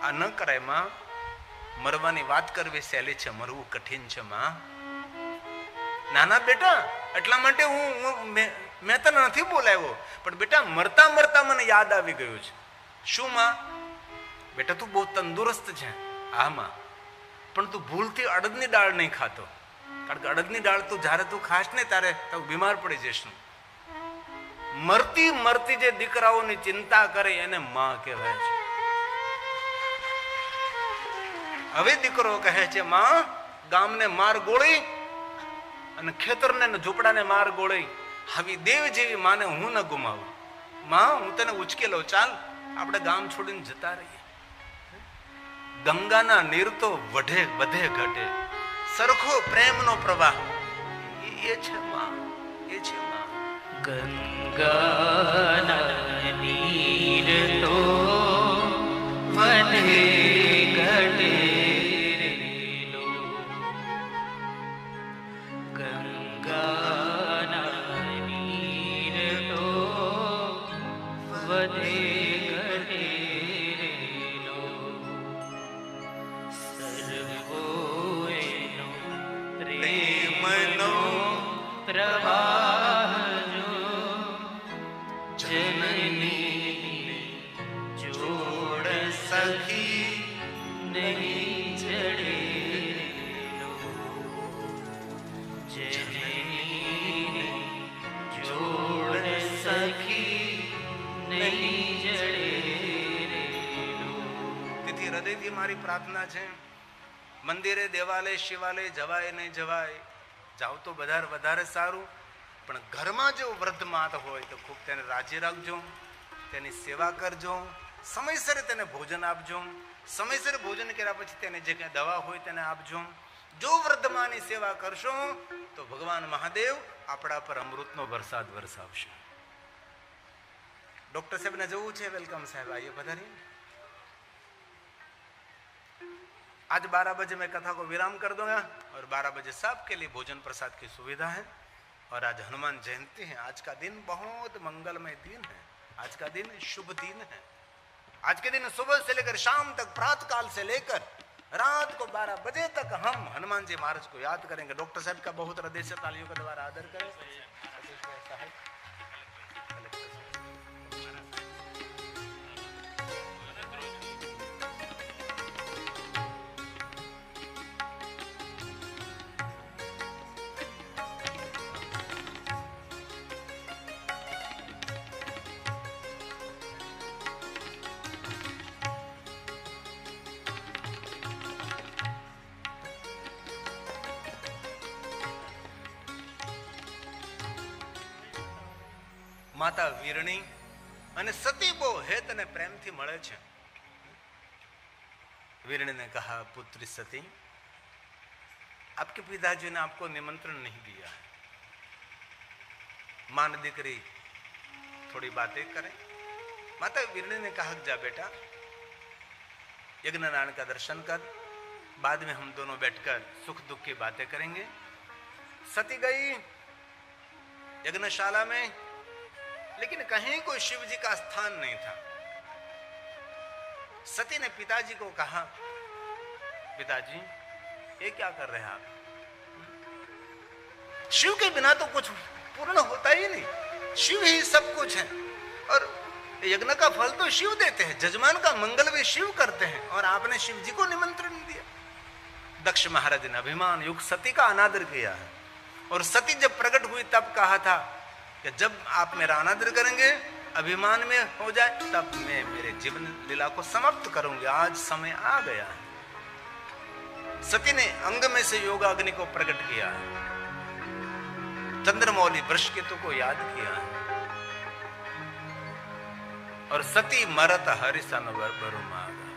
આ ન કરાય માં. મરવાની વાત કરવી સહેલી છે, મરવું કઠિન છે માં. નાના બેટા, એટલા માટે મેં તને નથી બોલાવ્યો, પણ બેટા મરતા મરતા મને યાદ આવી ગયું છે. શું માં? બેટા તું બહુ તંદુરસ્ત છે. હા માં, પણ તું ભૂલથી અડદની દાળ નહીં ખાતો, કારણ કે અડદની દાળ તું જ્યારે તું ખાશ ને ત્યારે તું બીમાર પડી જઈશ. મરતી મરતી જે દીકરાઓની ચિંતા કરે એને માં કહેવાય છે. હવે દીકરો કહે છે, માં ગામને માર ગોળી અને ખેતરને ઝૂંપડાને માર ગોળી, આવી દેવ જેવી માને હું ન ગુમાવું. માં હું તને ઉચકી લઉં, ચાલ આપણે ગામ છોડીને જતા રહીએ. ગંગાના નીર તો વધે વધે ઘટે, સરખો પ્રેમનો પ્રવાહ એ છે માં, એ છે માં. ગંગાના નીર તો વધે ઘટે રેલો, ગંગાના નીર તો વધે ઘટે રેલો, સર્વો એનો પ્રેમનો પ્રવાહ જનની જોડ સખી નહીં જડે રેલો, જનની જોડ સખી નહીં જડે રેલો. તેથી હૃદયથી મારી પ્રાર્થના છે, મંદિરે દેવાલય શિવાલય જવાય નહીં જવાય, જાવ તો વધારે સારું, પણ ઘરમાં જો વૃદ્ધ માત હોય તો ખૂબ તેને રાજી રાખજો, તેની સેવા કરજો, સમયસર તેને ભોજન આપજો. સમયસર ભોજન કર્યા પછી તેને જે કંઈ દવા હોય તેને આપજો. જો વૃદ્ધ માની સેવા કરશો તો ભગવાન મહાદેવ આપણા પર અમૃતનો વરસાદ વરસાવશે. डॉक्टर साहब ने जरूर है, वेलकम साहब, आइए पधारिए. आज 12 बजे मैं कथा को विराम कर दूंगा और 12 बजे सबके लिए भोजन प्रसाद की सुविधा है. और आज हनुमान जयंती है. आज का दिन बहुत मंगलमय दिन है. आज का दिन शुभ दिन है. आज के दिन सुबह से लेकर शाम तक, प्रातः काल से लेकर रात को 12 बजे तक हम हनुमान जी महाराज को याद करेंगे. डॉक्टर साहब का बहुत हृदय से तालियों के द्वारा आदर करें. માતા વીરણી અને સતી બહુ હેત અને પ્રેમથી મળે છે. वीरणी ने कहा, पुत्री सती, आपके पिताजी ने आपको निमंत्रण नहीं दिया है. मान दीकरी थोड़ी बातें करें. माता वीरणी ने कहा, जा बेटा यज्ञ नारायण का दर्शन कर, बाद में हम दोनों बैठकर सुख दुख की बातें करेंगे. सती गई यज्ञशाला में, लेकिन कहीं कोई शिव जी का स्थान नहीं था. सती ने पिताजी को कहा, पिताजी ये क्या कर रहे हैं आप? शिव के बिना तो कुछ पूर्ण होता ही नहीं. शिव ही सब कुछ है. और यज्ञ का फल तो शिव देते हैं, जजमान का मंगल भी शिव करते हैं, और आपने शिव जी को निमंत्रण दिया। दक्ष महाराज ने अभिमान युक्त सती का अनादर किया है, और सती जब प्रकट हुई तब कहा था कि जब आप मेरा अनादर करेंगे, अभिमान में हो जाए, तब मैं मेरे जीवन लीला को समाप्त करूंगी। आज समय आ गया है। सती ने अंग में से योगाग्नि को प्रकट किया है, चंद्रमौली वृषकेतु को याद किया है, और सती मरत हरिसन बरु मागा।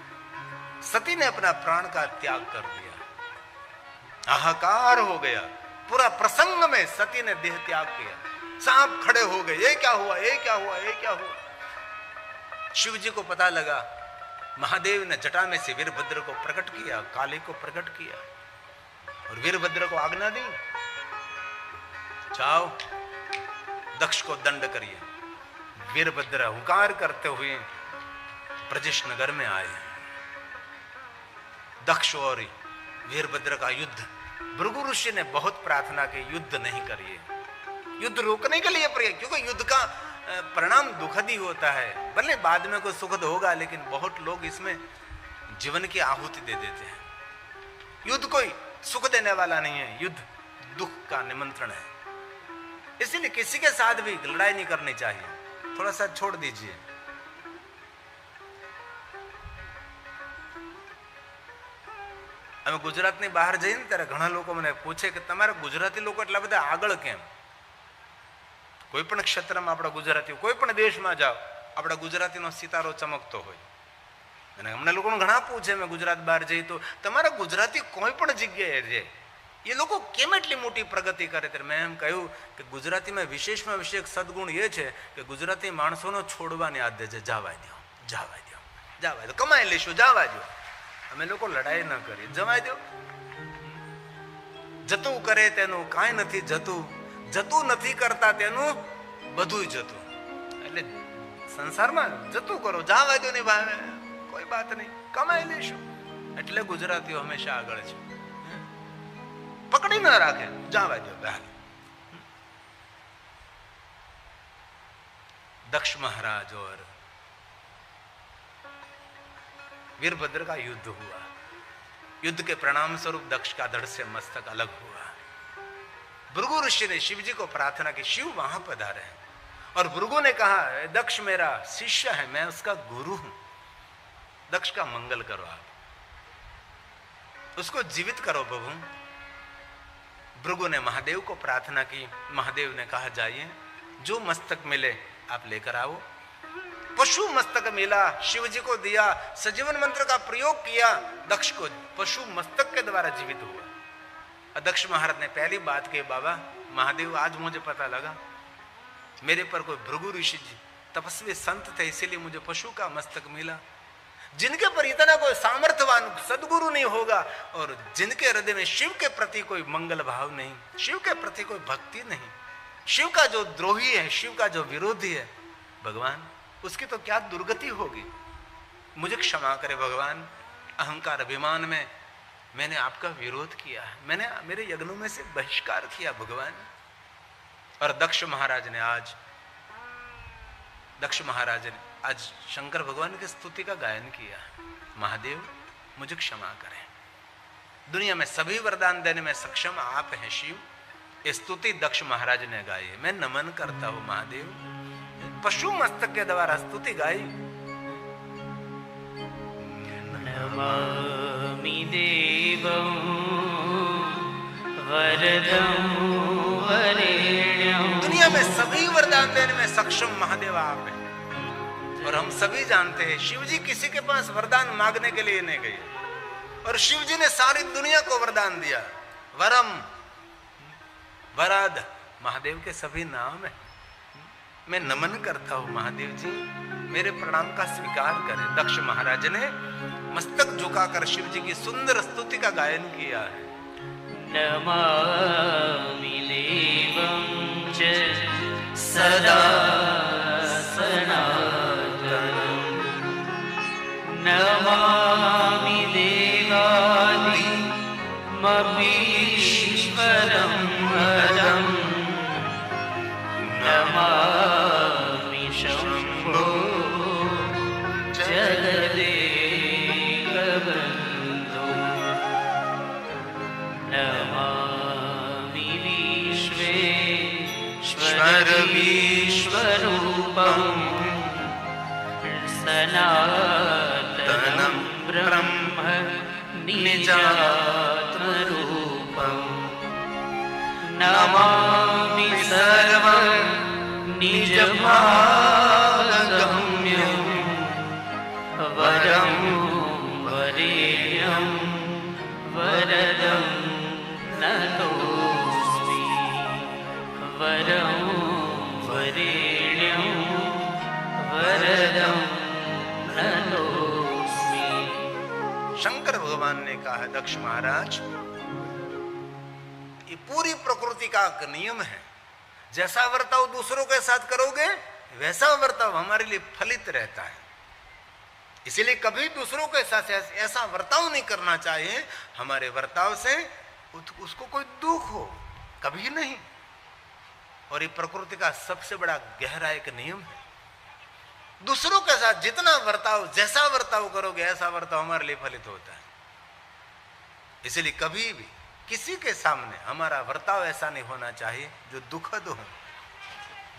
सती ने अपना प्राण का त्याग कर दिया, हाहाकार हो गया। पूरा प्रसंग में सती ने देह त्याग किया। सांप खड़े हो गए, ये क्या हुआ, ये क्या हुआ, ये क्या हुआ। शिव जी को पता लगा। महादेव ने जटा में से वीरभद्र को प्रकट किया, काली को प्रकट किया, और वीरभद्र को आज्ञा दी, जाओ दक्ष को दंड करिए। वीरभद्र हुंकार करते हुए ब्रजेश नगर में आए। दक्ष और वीरभद्र का युद्ध, भृगु ऋषि ने बहुत प्रार्थना की, युद्ध नहीं करिए, युद्ध रोकने के लिए प्रयास, क्योंकि युद्ध का परिणाम दुखद ही होता है। भले बाद में कोई सुखद होगा, लेकिन बहुत लोग इसमें जीवन की आहुति दे देते हैं। युद्ध कोई सुख देने वाला नहीं है, युद्ध दुख का निमंत्रण है। इसलिए किसी के साथ भी लड़ाई नहीं करनी चाहिए, थोड़ा सा छोड़ दीजिए। અમે ગુજરાતની બહાર જઈએ ને ત્યારે ઘણા લોકો મને પૂછે કે તમારા ગુજરાતી લોકો એટલા બધા આગળ કેમ? કોઈ પણ ક્ષેત્રમાં આપણા ગુજરાતીઓ, કોઈ પણ દેશમાં જાઓ, આપણા ગુજરાતીનો સિતારો ચમકતો હોય। અને અમને લોકોને ઘણા પૂછે, મેં ગુજરાત બહાર જઈ તો તમારા ગુજરાતી કોઈ પણ જગ્યાએ છે, એ લોકો કેમ એટલી મોટી પ્રગતિ કરે? ત્યારે મેં એમ કહ્યું કે ગુજરાતીમાં વિશેષમાં વિશેષ સદગુણ એ છે કે ગુજરાતી માણસોનો છોડવાની આદત છે, જવા દો, જવા દો, જવા દો, કમાઈ લઈશું, જવા દો। અમે લોકો લડાઈ ન કરીએ, જવા દો। જતું કરે તેનું કાંઈ નથી જતું, જતું નથી કરતા તેનું બધું જતું। એટલે સંસારમાં જતું કરો, જવા દો ને ભાવે, કોઈ વાત નહીં, કમાઈ લેશું। એટલે ગુજરાતીઓ હંમેશા આગળ છે, પકડી ન રાખે, જવા દો ભાઈ। दक्ष महाराज और वीरभद्र का युद्ध हुआ। युद्ध के परिणाम स्वरूप दक्ष का धड़ से मस्तक अलग हुआ। भृगु ऋषि ने शिव जी को प्रार्थना की, शिव वहां पधारे हैं, और भृगु ने कहा दक्ष मेरा शिष्य है, मैं उसका गुरु हूं, दक्ष का मंगल करो, आप उसको जीवित करो प्रभु। भृगु ने महादेव को प्रार्थना की। महादेव ने कहा जाइए, जो मस्तक मिले आप लेकर आओ। पशु मस्तक मिला, शिव जी को दिया, सजीवन मंत्र का प्रयोग किया, दक्ष को पशु मस्तक के द्वारा जीवित हुआ। दक्ष महाराज ने पहली बात कही, बाबा महादेव आज मुझे पता लगा मेरे पर कोई भृगु ऋषि जी तपस्वी संत थे, इसीलिए मुझे पशु का मस्तक मिला। जिनके पर इतना कोई सामर्थ्यवान सदगुरु नहीं होगा, और जिनके हृदय में शिव के प्रति कोई मंगल भाव नहीं, शिव के प्रति कोई भक्ति नहीं, शिव का जो द्रोही है, शिव का जो विरोधी है, भगवान उसकी तो क्या दुर्गति होगी। मुझे क्षमा करे भगवान, अहंकार अभिमान में मैंने आपका विरोध किया है, मैंने मेरे यज्ञों में से बहिष्कार किया भगवान। और दक्ष महाराज ने आज शंकर भगवान की स्तुति का गायन किया। महादेव मुझे क्षमा करें, दुनिया में सभी वरदान देने में सक्षम आप हैं शिव। ये स्तुति दक्ष महाराज ने गाई है, मैं नमन करता हूं महादेव। पशु मस्तक के द्वारा स्तुति गाई। नमामि देवं वरदं वरेण्यं। दुनिया में सभी वरदान देने में सक्षम महादेव आप हैं, और हम सभी जानते हैं शिव जी किसी के पास वरदान मांगने के लिए नहीं गए, और शिव जी ने सारी दुनिया को वरदान दिया। वरम वरद महादेव के सभी नाम है। मैं नमन करता हूं महादेव जी, मेरे प्रणाम का स्वीकार करें। दक्ष महाराज ने मस्तक झुकाकर शिव जी की सुंदर स्तुति का गायन किया है। नमामि देवं च सदा सनातनं, नमामि देवादिमपीश्वरं हरम्, नमामि शम्भो सनातनं ब्रह्म निजात्मरूपम् नमामि सर्वं निजभावगम्यं वरं वरेण्यं वरदं नतोऽस्मि वरं वरेण्यं वरदं नतोऽस्मि। शंकर भगवान ने कहा है दक्ष महाराज, ये पूरी प्रकृति का नियम है, जैसा वर्ताव दूसरों के साथ करोगे वैसा वर्ताव हमारे लिए फलित रहता है। इसीलिए कभी दूसरों के साथ ऐसा वर्ताव नहीं करना चाहिए हमारे वर्ताव से उसको कोई दुख हो, कभी नहीं। और ये प्रकृति का सबसे बड़ा गहरा एक नियम है। दूसरों के साथ जितना वर्ताव, जैसा वर्ताव करोगे ऐसा वर्ताव हमारे लिए फलित होता है। इसलिए कभी भी किसी के सामने हमारा वर्ताव ऐसा नहीं होना चाहिए जो दुखद हो।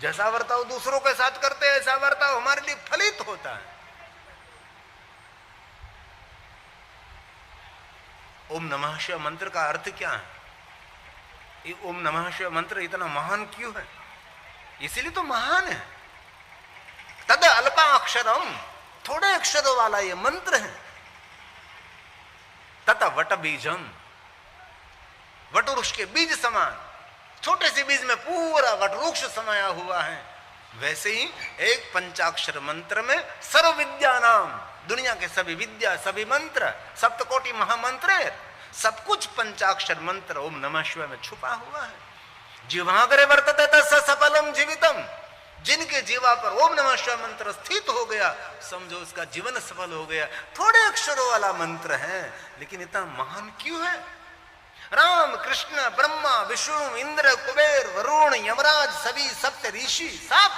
जैसा वर्ताव दूसरों के साथ करते हैं ऐसा वर्ताव हमारे लिए फलित होता है। ओम नमः शिवाय मंत्र का अर्थ क्या है? ये ओम नमः शिवाय मंत्र इतना महान क्यों है? इसीलिए तो महान है। तद अल्पा अक्षरम, थोड़े अक्षरों वाला ये मंत्र है। तथा वट बीजम, वटवृक्ष के बीज समान, छोटे से बीज में पूरा वटवृक्ष समाया हुआ है। वैसे ही एक पंचाक्षर मंत्र में सर्व विद्या नाम, दुनिया के सभी विद्या, सभी मंत्र, सप्तकोटि महामंत्र, सब कुछ पंचाक्षर मंत्र ओम नमः शिवाय में छुपा हुआ है। जिह्वाग्रे वर्तते तस्य सफलम जीवितम, जिनके जीवा पर ओम नमः शिवाय मंत्र स्थित हो गया समझो उसका जीवन सफल हो गया। थोड़े अक्षरों वाला मंत्र है लेकिन इतना महान क्यों है? राम कृष्ण ब्रह्मा विष्णु इंद्र कुबेर वरुण यमराज सभी सप्त ऋषि सब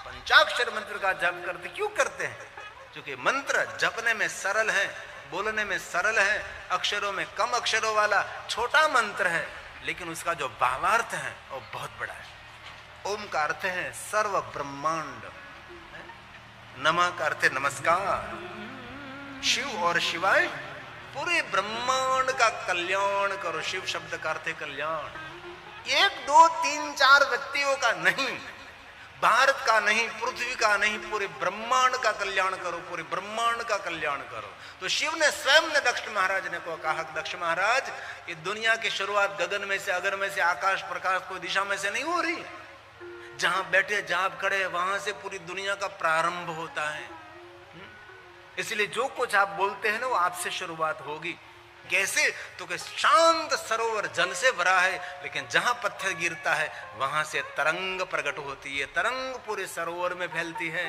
पंचाक्षर मंत्र का जप करते क्यों करते हैं? क्योंकि मंत्र जपने में सरल है, बोलने में सरल है, अक्षरों में कम अक्षरों वाला छोटा मंत्र है, लेकिन उसका जो भावार्थ है वो बहुत बड़ा है। ओम का अर्थ है सर्व ब्रह्मांड, नमः का अर्थ है नमस्कार, शिव और शिवाय पूरे ब्रह्मांड का कल्याण करो। शिव शब्द का अर्थ है कल्याण। एक दो तीन चार व्यक्तियों का नहीं, भारत का नहीं, पृथ्वी का नहीं, पूरे ब्रह्मांड का कल्याण करो, पूरे ब्रह्मांड का कल्याण करो। तो शिव ने स्वयं ने दक्ष महाराज ने को कहा, दक्ष महाराज ये दुनिया की शुरुआत गगन में से, अगर में से, आकाश प्रकाश कोई दिशा में से नहीं हो रही। जहां बैठे जहां खड़े वहां से पूरी दुनिया का प्रारंभ होता है। इसलिए जो कुछ आप बोलते हैं ना वो आपसे शुरुआत होगी। कैसे? तो कि शांत सरोवर जल से भरा है, लेकिन जहां पत्थर गिरता है वहां से तरंग प्रकट होती है, तरंग पूरे सरोवर में फैलती है।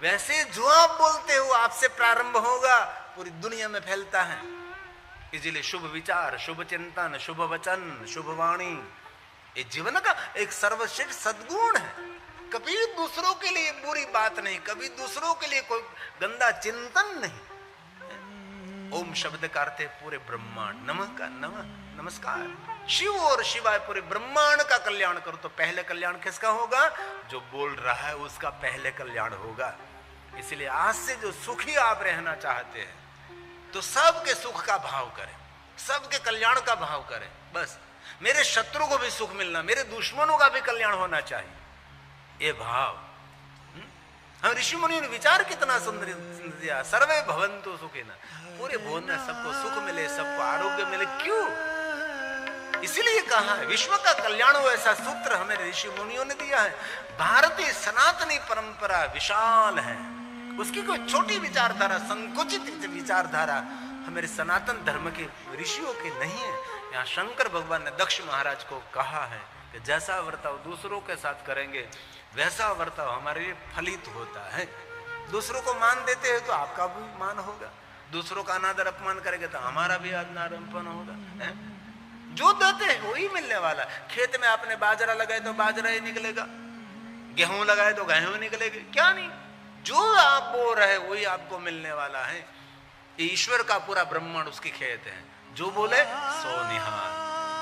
वैसे जो आप बोलते हो आपसे प्रारंभ होगा, पूरी दुनिया में फैलता है। इसलिए शुभ विचार, शुभ चिंतन, शुभ वचन, शुभ वाणी ये जीवन का एक सर्वश्रेष्ठ सद्गुण है। कभी दूसरों के लिए बुरी बात नहीं, कभी दूसरों के लिए कोई गंदा चिंतन नहीं। ओम शब्द का अर्थ है पूरे ब्रह्मांड, नमः का नमः नमस्कार, शिव और शिवाय पूरे ब्रह्मांड का कल्याण करो। तो पहले कल्याण किसका होगा? जो बोल रहा है उसका पहले कल्याण होगा। इसलिए आज से जो सुखी आप रहना चाहते हैं तो सबके सुख का भाव करें, सबके कल्याण का भाव करें। बस मेरे शत्रु को भी सुख मिलना, मेरे दुश्मनों का भी कल्याण होना चाहिए, ये भाव। हम ऋषि मुनियों ने विचार कितना सुंदर दिया, सर्वे भवन्तु सुखिनः, पूरे भुवन में सबको सुख मिले, सबको आरोग्य मिले। क्यों? इसीलिए कहा है विश्व का कल्याण हो, ऐसा सूत्र हमें ऋषि मुनियों ने दिया है। भारतीय सनातनी परंपरा विशाल है, उसकी कोई छोटी विचारधारा, संकुचित विचारधारा हमारे सनातन धर्म के ऋषियों के नहीं है। यहाँ शंकर भगवान ने दक्ष महाराज को कहा है कि जैसा वर्ताव दूसरों के साथ करेंगे वैसा वर्ताव हमारे लिए फलित होता है। दूसरों को मान देते हैं तो आपका भी मान होगा, दूसरों का अनादर अपमान करेंगे तो हमारा भी अनादर अपमान होगा। जो देते हैं वही मिलने वाला। खेत में आपने बाजरा लगाए तो बाजरा ही निकलेगा, गेहूं लगाए तो गेहूं निकलेगा, क्या नहीं, जो आप बो रहे वही आपको मिलने वाला है। ईश्वर का पूरा ब्रह्मांड उसकी खेत है, जो बोले सो निहाल।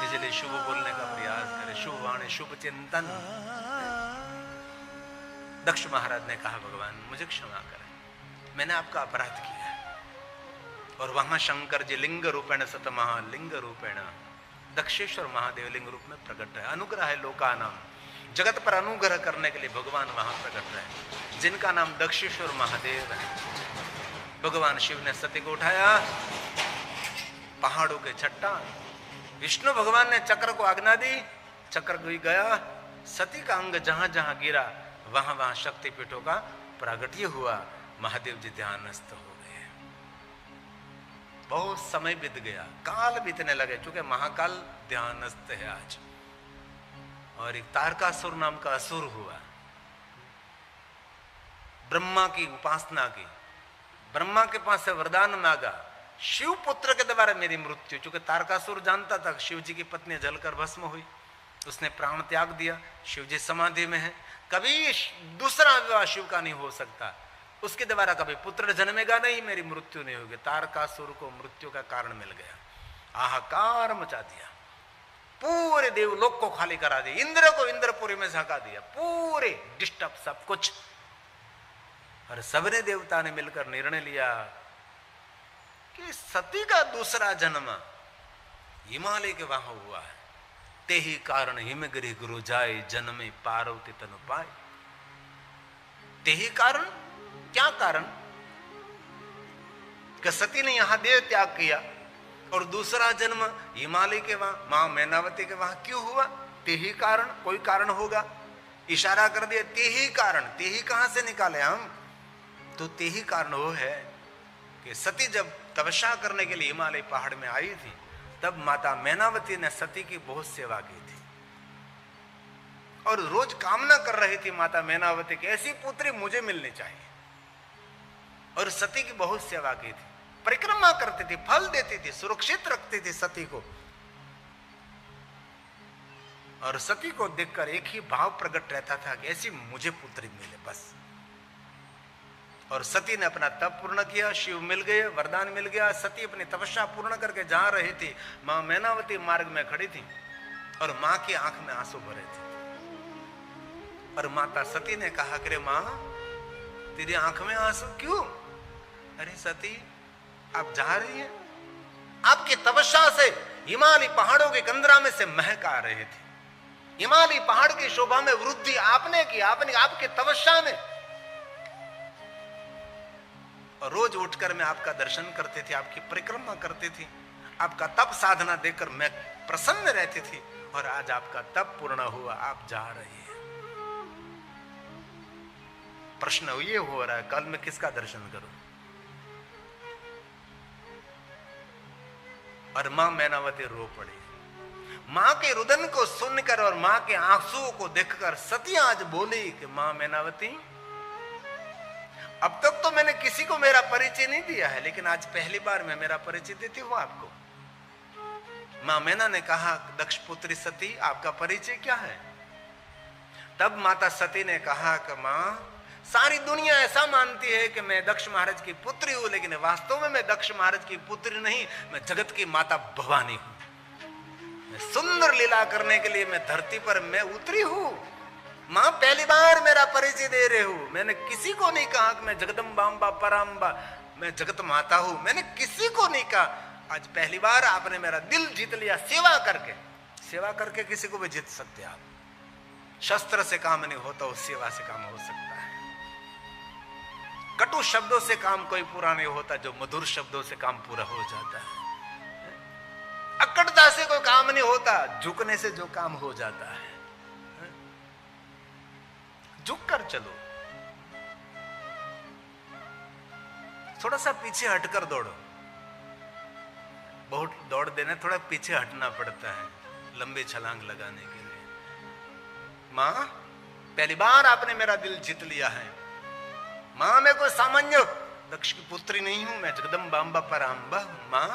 इसलिए शुभ बोलने का प्रयास करें, शुभ वाणी, शुभ चिंतन। दक्ष महाराज ने कहा भगवान मुझे क्षमा करें, मैंने आपका अपराध किया है। और वहां शंकर जी लिंग रूपेण सतमहा लिंग रूपेण दक्षेश्वर महादेव लिंग रूप में प्रकट है। अनुग्रह है लोकानाम, जगत पर अनुग्रह करने के लिए भगवान वहां प्रकट रहे, जिनका नाम दक्षेश्वर महादेव है। भगवान शिव ने सती को उठाया, पहाड़ों के चट्टान, विष्णु भगवान ने चक्र को आज्ञा दी, चक्र भी गया, सती का अंग जहां जहां गिरा वहां वहां शक्तिपीठों का प्रागट्य हुआ, महादेव जी ध्यानस्थ हो गए। बहुत समय बीत गया, काल बीतने लगे, क्योंकि महाकाल ध्यानस्थ है आज। और एक तारकासुर नाम का असुर हुआ, ब्रह्मा की उपासना की, ब्रह्मा के पास से वरदान मांगा, शिव पुत्र के द्वारा मेरी मृत्यु, क्योंकि तारकासुर जानता था शिव जी की पत्नी जलकर भस्म हुई, उसने प्राण त्याग दिया, शिव जी समाधि में है, कभी दूसरा विवाह शिव का नहीं हो सकता, उसके द्वारा कभी पुत्र जन्मेगा नहीं, मेरी मृत्यु नहीं होगी। तारकासुर को मृत्यु का कारण मिल गया, हाहाकार मचा दिया, पूरे देवलोक को खाली करा दिया, इंद्र को इंद्रपुरी में झका दिया, पूरे डिस्टर्ब सब कुछ। और सबने देवता ने मिलकर निर्णय लिया कि सती का दूसरा जन्म हिमालय के वहां हुआ है, ते ही कारण हिमगिरि गुरु जाए जन्मे पार्वती तनु पाए। ते ही कारण, क्या कारण? कि सती ने यहां देह त्याग किया और दूसरा जन्म हिमालय के वहां मां मैनावती के वहां क्यों हुआ? ते ही कारण, कोई कारण होगा, इशारा कर दिया ते ही कारण। ते ही कहां से निकाले हम? तो ते ही कारण वो है कि सती जब तपस्या करने के लिए हिमालय पहाड़ में आई थी, तब माता मैनावती ने सती की बहुत सेवा की थी और रोज कामना कर रही थी माता मैनावती की ऐसी पुत्री मुझे मिलनी चाहिए, और सती की बहुत सेवा की थी, परिक्रमा करती थी, फल देती थी, सुरक्षित रखती थी सती को। और सती को देखकर एक ही भाव प्रकट रहता था कि ऐसी मुझे पुत्री मिले बस। और सती ने अपना तप पूर्ण किया, शिव मिल गए, वरदान मिल गया। सती अपनी तपस्या पूर्ण करके जा रही थी, मां मैनावती मार्ग में खड़ी थी और मां की आंख में आंसू भरे थे। और माता सती ने कहा कि मां तेरी आंख में आंसू क्यों? अरे सती आप जा रही हैं, आपकी तपस्या से हिमालय पहाड़ों के कंदरा में से महक आ रही थी, हिमालय पहाड़ की शोभा में वृद्धि आपने की, आपने आपकी तपस्या में। और रोज उठकर मैं आपका दर्शन करती थी, आपकी परिक्रमा करती थी, आपका तप साधना देखकर मैं प्रसन्न रहती थी, और आज आपका तप पूर्ण हुआ, आप जा रही हैं। प्रश्न ये हो रहा है कल मैं किसका दर्शन करूं? और मां मैनावती रो पड़ी। मां के रुदन को सुनकर और मां के आंसुओं को देखकर सती आज बोली कि मां मैनावती, अब तक तो मैंने किसी को मेरा परिचय नहीं दिया है, लेकिन आज पहली बार मैं मेरा परिचय देती हूं आपको। मां मैना ने कहा, दक्ष पुत्री सती आपका परिचय क्या है? तब माता सती ने कहा कि मां सारी दुनिया ऐसा मानती है कि मैं दक्ष महाराज की पुत्री हूं, लेकिन वास्तव में मैं दक्ष महाराज की पुत्री नहीं, मैं जगत की माता भवानी हूं। मैं सुंदर लीला करने के लिए मैं धरती पर मैं उतरी हूं। मां पहली बार मेरा परिचय दे रहे हो, मैंने किसी को नहीं कहा कि मैं जगदम्बाम्बा पराम्बा मैं जगत माता हूं, मैंने किसी को नहीं कहा। आज पहली बार आपने मेरा दिल जीत लिया सेवा करके। सेवा करके किसी को भी जीत सकते आप, शस्त्र से काम नहीं होता, उस सेवा से काम हो सकता है। कटु शब्दों से काम कोई पूरा नहीं होता, जो मधुर शब्दों से काम पूरा हो जाता है। अकड़ता से कोई काम नहीं होता, झुकने से जो काम हो जाता है। झुक कर चलो, थोड़ा सा पीछे हटकर दौड़ो। बहुत दौड़ देने थोड़ा पीछे हटना पड़ता है लंबी छलांग लगाने के लिए। मां पहली बार आपने मेरा दिल जीत लिया है। मां मैं कोई सामान्य दक्ष की पुत्री नहीं हूं, मैं जगदम्बाम्बा पराम्बा मां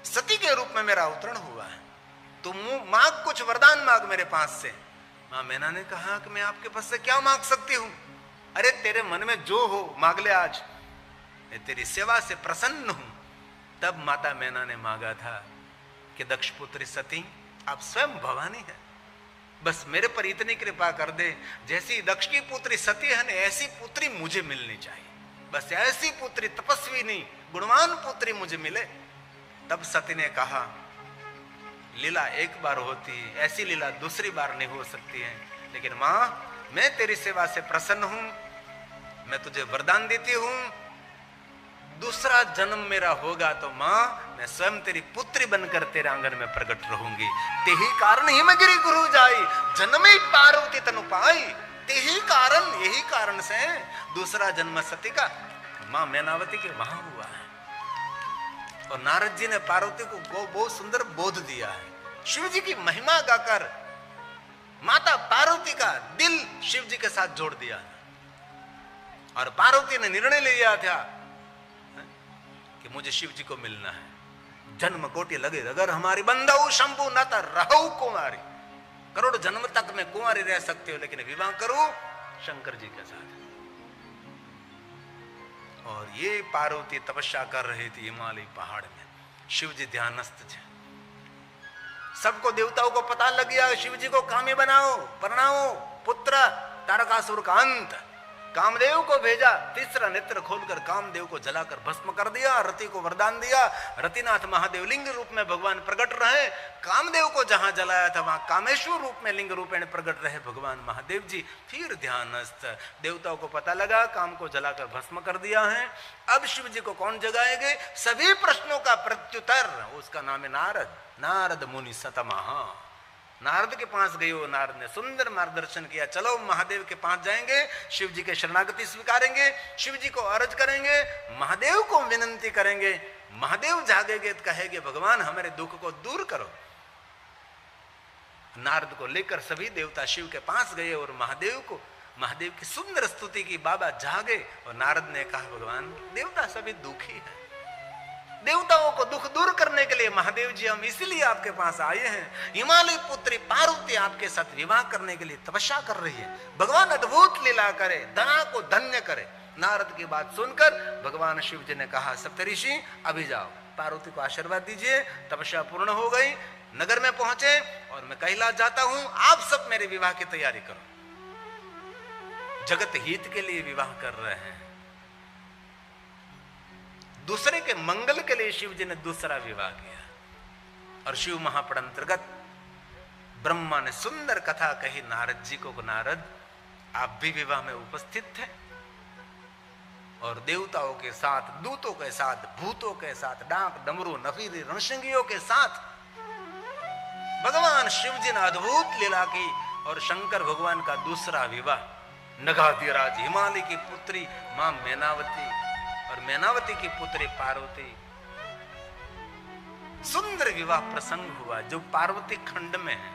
सती के रूप में मेरा अवतरण हुआ है। तुम मांग, कुछ वरदान मांग मेरे पास से। मां मैना ने कहा कि मैं आपके पास से क्या मांग सकती हूं? अरे तेरे मन में जो हो मांग ले, आज मैं तेरी सेवा से प्रसन्न हूं। तब माता मैना ने मांगा था कि दक्ष पुत्री सती आप स्वयं भवानी है, बस मेरे पर इतनी कृपा कर दे, जैसी दक्ष की पुत्री सती है ना, ऐसी पुत्री मुझे मिलनी चाहिए। बस ऐसी पुत्री, तपस्वी नहीं गुणवान पुत्री मुझे मिले। तब सती ने कहा, लीला एक बार होती है, ऐसी लीला दूसरी बार नहीं हो सकती है। लेकिन मां, मैं तेरी सेवा से प्रसन्न हूं, मैं तुझे वरदान देती हूं, दूसरा जन्म मेरा होगा तो मां, मैं स्वयं तेरी पुत्री बनकर तेरे आंगन में प्रकट रहूंगी। तेही कारण हिमगिरी गुरु जाई, जन्मे पार्वती तनु पाई। तेही कारण, यही कारण से दूसरा जन्म सती का मां मैनावती के वहां हुआ है। और नारद जी ने पार्वती को बहुत सुंदर बोध दिया है। शिव जी की महिमा गाकर माता पार्वती का दिल शिव जी के साथ जोड़ दिया, और पार्वती ने निर्णय लिया था कि मुझे शिव जी को मिलना है। जन्म कोटि लगे अगर हमारी बंधु शंभु न तो रहू कुमारी, करोड़ जन्म तक मैं कुंवारी रह सकती हूँ, लेकिन विवाह करूं शंकर जी के साथ। और ये पार्वती तपस्या कर रही थी हिमालय पहाड़ में, शिव जी ध्यानस्थ थे। सबको, देवताओं को पता लग गया, शिव जी को कामी बनाओ, परणाओ पुत्र, तारकासुर का अंत। कामदेव को भेजा, तीसरा नेत्र खोलकर कामदेव को जलाकर भस्म कर दिया। रति को वरदान दिया, रतिनाथ महादेव लिंग रूप में भगवान प्रकट रहे। कामदेव को जहां जलाया था वहां कामेश्वर रूप में लिंग रूपेण प्रकट रहे भगवान महादेव जी। फिर ध्यानस्थ, देवताओं को पता लगा, काम को जलाकर भस्म कर दिया है। अब शिव जी को कौन जगाएंगे? सभी प्रश्नों का प्रत्युत्तर, उसका नाम है नारद। नारद मुनि सतमहा, नारद के पास गए हो। नारद ने सुंदर मार्गदर्शन किया, चलो महादेव के पास जाएंगे, शिव जी के शरणागति स्वीकारेंगे, शिव जी को अर्ज करेंगे, महादेव को विनंती करेंगे। महादेव जागेंगे तो कहेंगे, भगवान हमारे दुख को दूर करो। नारद को लेकर सभी देवता शिव के पास गए और महादेव की सुंदर स्तुति की। बाबा जागे और नारद ने कहा, भगवान देवता सभी दुखी है, देवताओं को दुख दूर करने के लिए महादेव जी हम इसलिए आपके पास आए हैं। हिमालय पुत्री पार्वती आपके साथ विवाह करने के लिए तपस्या कर रही है, भगवान अद्भुत लीला करे, धना को धन्य करे। नारद की बात सुनकर भगवान शिव जी ने कहा, सप्तऋषि अभी जाओ, पार्वती को आशीर्वाद दीजिए। तपस्या पूर्ण हो गई, नगर में पहुंचे और मैं कैलाश जाता हूं, आप सब मेरे विवाह की तैयारी करो। जगत हित के लिए विवाह कर रहे हैं, दूसरे के मंगल के लिए शिव जी ने दूसरा विवाह किया। और शिव महापड़ अंतर्गत ब्रह्मा ने सुंदर कथा कही नारद जी को, नारद आप भी विवाह में उपस्थित थे और देवताओं के साथ, दूतों के साथ, भूतों के साथ, डाक डमरू नफीरी रणसिंगियों के साथ भगवान शिव जी ने अद्भुत लीला की। और शंकर भगवान का दूसरा विवाह नगाधिराज हिमालय की पुत्री मां मैनावती और मैनावती की पुत्री पार्वती, सुंदर विवाह प्रसंग हुआ जो पार्वती खंड में है।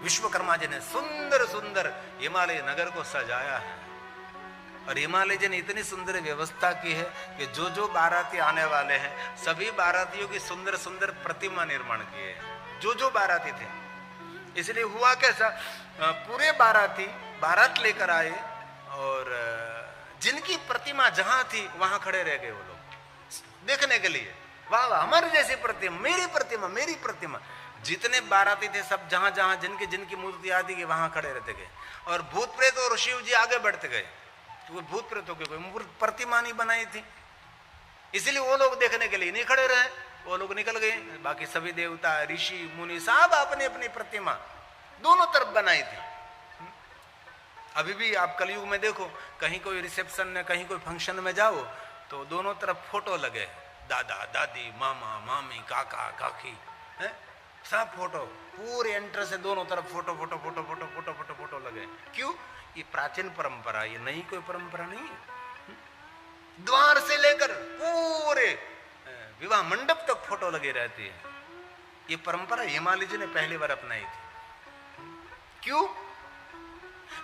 विश्वकर्मा जी ने सुंदर सुंदर हिमालय नगर को सजाया है और हिमालय जी ने इतनी सुंदर व्यवस्था की है कि जो जो बाराती आने वाले हैं सभी बारातियों की सुंदर सुंदर प्रतिमा निर्माण की है, जो जो बाराती थे। इसलिए हुआ कैसा, पूरे बाराती बारात लेकर आए और जिनकी प्रतिमा जहां थी वहां खड़े रह गए वो लोग देखने के लिए, वाह वाह हमारी जैसी प्रतिमा, मेरी प्रतिमा, मेरी प्रतिमा। जितने बाराती थे सब जहां जहां जिनकी जिनकी मूर्ति आती गई वहां खड़े रहते गए और भूत प्रेत और शिव जी आगे बढ़ते गए, क्योंकि भूत प्रेतों की कोई प्रतिमा नहीं बनाई थी, इसलिए वो लोग देखने के लिए नहीं खड़े रहे, वो लोग निकल गए। बाकी सभी देवता ऋषि मुनि सब अपनी अपनी प्रतिमा दोनों तरफ बनाई थी। अभी भी आप कलयुग में देखो, कहीं कोई रिसेप्शन में, कहीं कोई फंक्शन में जाओ तो दोनों तरफ फोटो लगे, दादा दादी, मामा मामी, काका काकी, है सब फोटो, पूरे एंट्रेंस से दोनों तरफ photo photo photo photo photo photo photo लगे। क्यों? ये प्राचीन परंपरा, ये नई कोई परंपरा नहीं है। द्वार से लेकर पूरे विवाह मंडप तक फोटो लगी रहती है। ये परंपरा हिमालय जी ने पहली बार अपनाई थी। क्यों?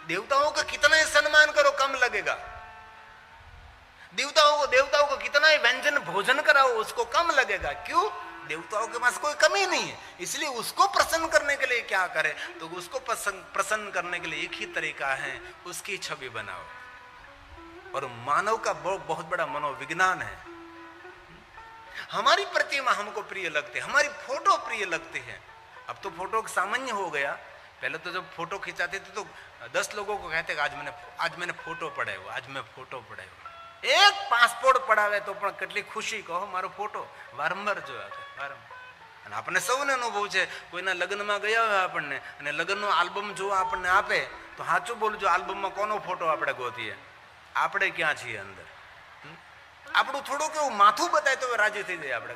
देवताओं का कितना ही सम्मान करो कम लगेगा, देवताओं को कितना ही व्यंजन भोजन कराओ उसको कम लगेगा। क्यों? देवताओं के पास कोई कमी नहीं है, इसलिए उसको प्रसन्न करने के लिए क्या करें, तो उसको प्रसन्न करने के लिए एक ही तरीका है, उसकी छवि बनाओ। और मानव का बहुत बड़ा मनोविज्ञान है। हमारी प्रतिमा हमको प्रिय लगती है, हमारी फोटो प्रिय लगती है, अब तो फोटो सामान्य हो गया। पहले तो जब फोटो खिंचाते थे तो 10 लोगों को कहते आज मैंने फोटो पડાવ્યો, आज मैं फोटो पડાવ્યો। एक पासपोर्ट पડાવે तो પણ કેટલી ખુશી કહો, મારો ફોટો વારંવાર જોયા કરે, વારંવાર। અને આપણને સૌને અનુભવ છે, કોઈના લગ્નમાં ગયા હોય આપણને અને લગ્નનો આલ્બમ જોવા આપણને આપે તો સાચું બોલજો, આલ્બમમાં કોનો ફોટો આપણે ગોતીએ? આપણે ક્યાં છીએ અંદર? આપણું થોડુંક એવું માથું બતાય તો રાજી થઈ જાય આપણે,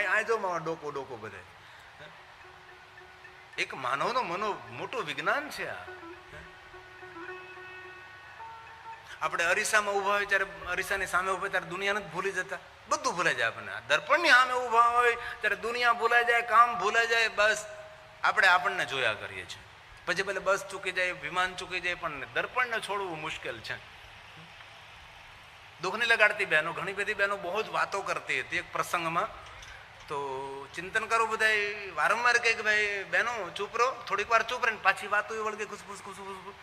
આ જો ડોકો ડોકો બધાય। એક માનવનો મોટું વિજ્ઞાન છે આ। આપણે અરીસામાં ઉભા હોય ત્યારે, અરીસાની સામે ઉભા ત્યારે દુનિયાને જ ભૂલી જતા, બધું ભૂલાઈ જાય આપણને। દર્પણની સામે ઉભા હોય ત્યારે દુનિયા ભૂલાઈ જાય, કામ ભૂલાઈ જાય, બસ આપણે આપણને જોયા કરીએ છીએ। પછી ભલે બસ ચૂકી જાય, વિમાન ચૂકી જાય, પણ દર્પણને છોડવું મુશ્કેલ છે। દુઃખ નહીં લગાડતી બહેનો, ઘણી બધી બહેનો બહુ જ વાતો કરતી હતી। એક પ્રસંગમાં તો ચિંતન કરું, બધા વારંવાર કહે કે ભાઈ બહેનો ચૂપ રહો, થોડીક વાર ચૂપ રહીને પાછી વાતો એ વળગે ખુશખુશ ખુશખુશ।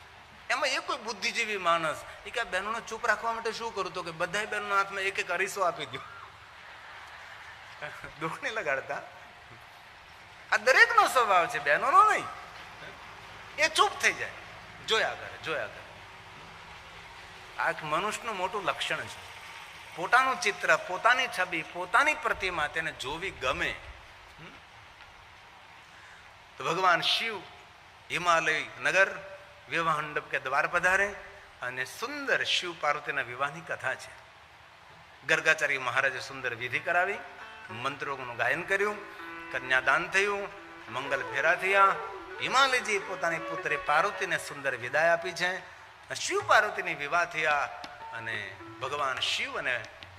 એમાં એ કોઈ બુદ્ધિજીવી માણસ એ કે બહેનોને ચૂપ રાખવા માટે શું કરું? તો કે બધા બહેનોના હાથમાં એક એક અરીસો આપી દો। દુઃખ નહીં લગાડતા, આ દરેકનો સ્વભાવ છે, બહેનોનો નહીં। એ ચૂપ થઈ જાય, જોયા કરે, જોયા કરે। આ એક મનુષ્યનું મોટું લક્ષણ છે। પોતાનું ચિત્ર, પોતાની છબી, પોતાની પ્રતિમા તેને જોવી ગમે। તો ભગવાન શિવ હિમાલય નગર વિવાહ મંડપ કે દ્વાર પધારે અને સુંદર શિવ પાર્વતીના વિવાહની કથા છે। ગર્ગાચાર્ય મહારાજે સુંદર વિધિ કરાવી, મંત્રોનું ગાયન કર્યું, કન્યાદાન થયું, મંગલ ફેરા થયા। હિમાલયજી પોતાની પુત્રી પાર્વતીને સુંદર વિદાય આપી છે। શિવ પાર્વતીની વિવાહ થયા અને ભગવાન શિવ અને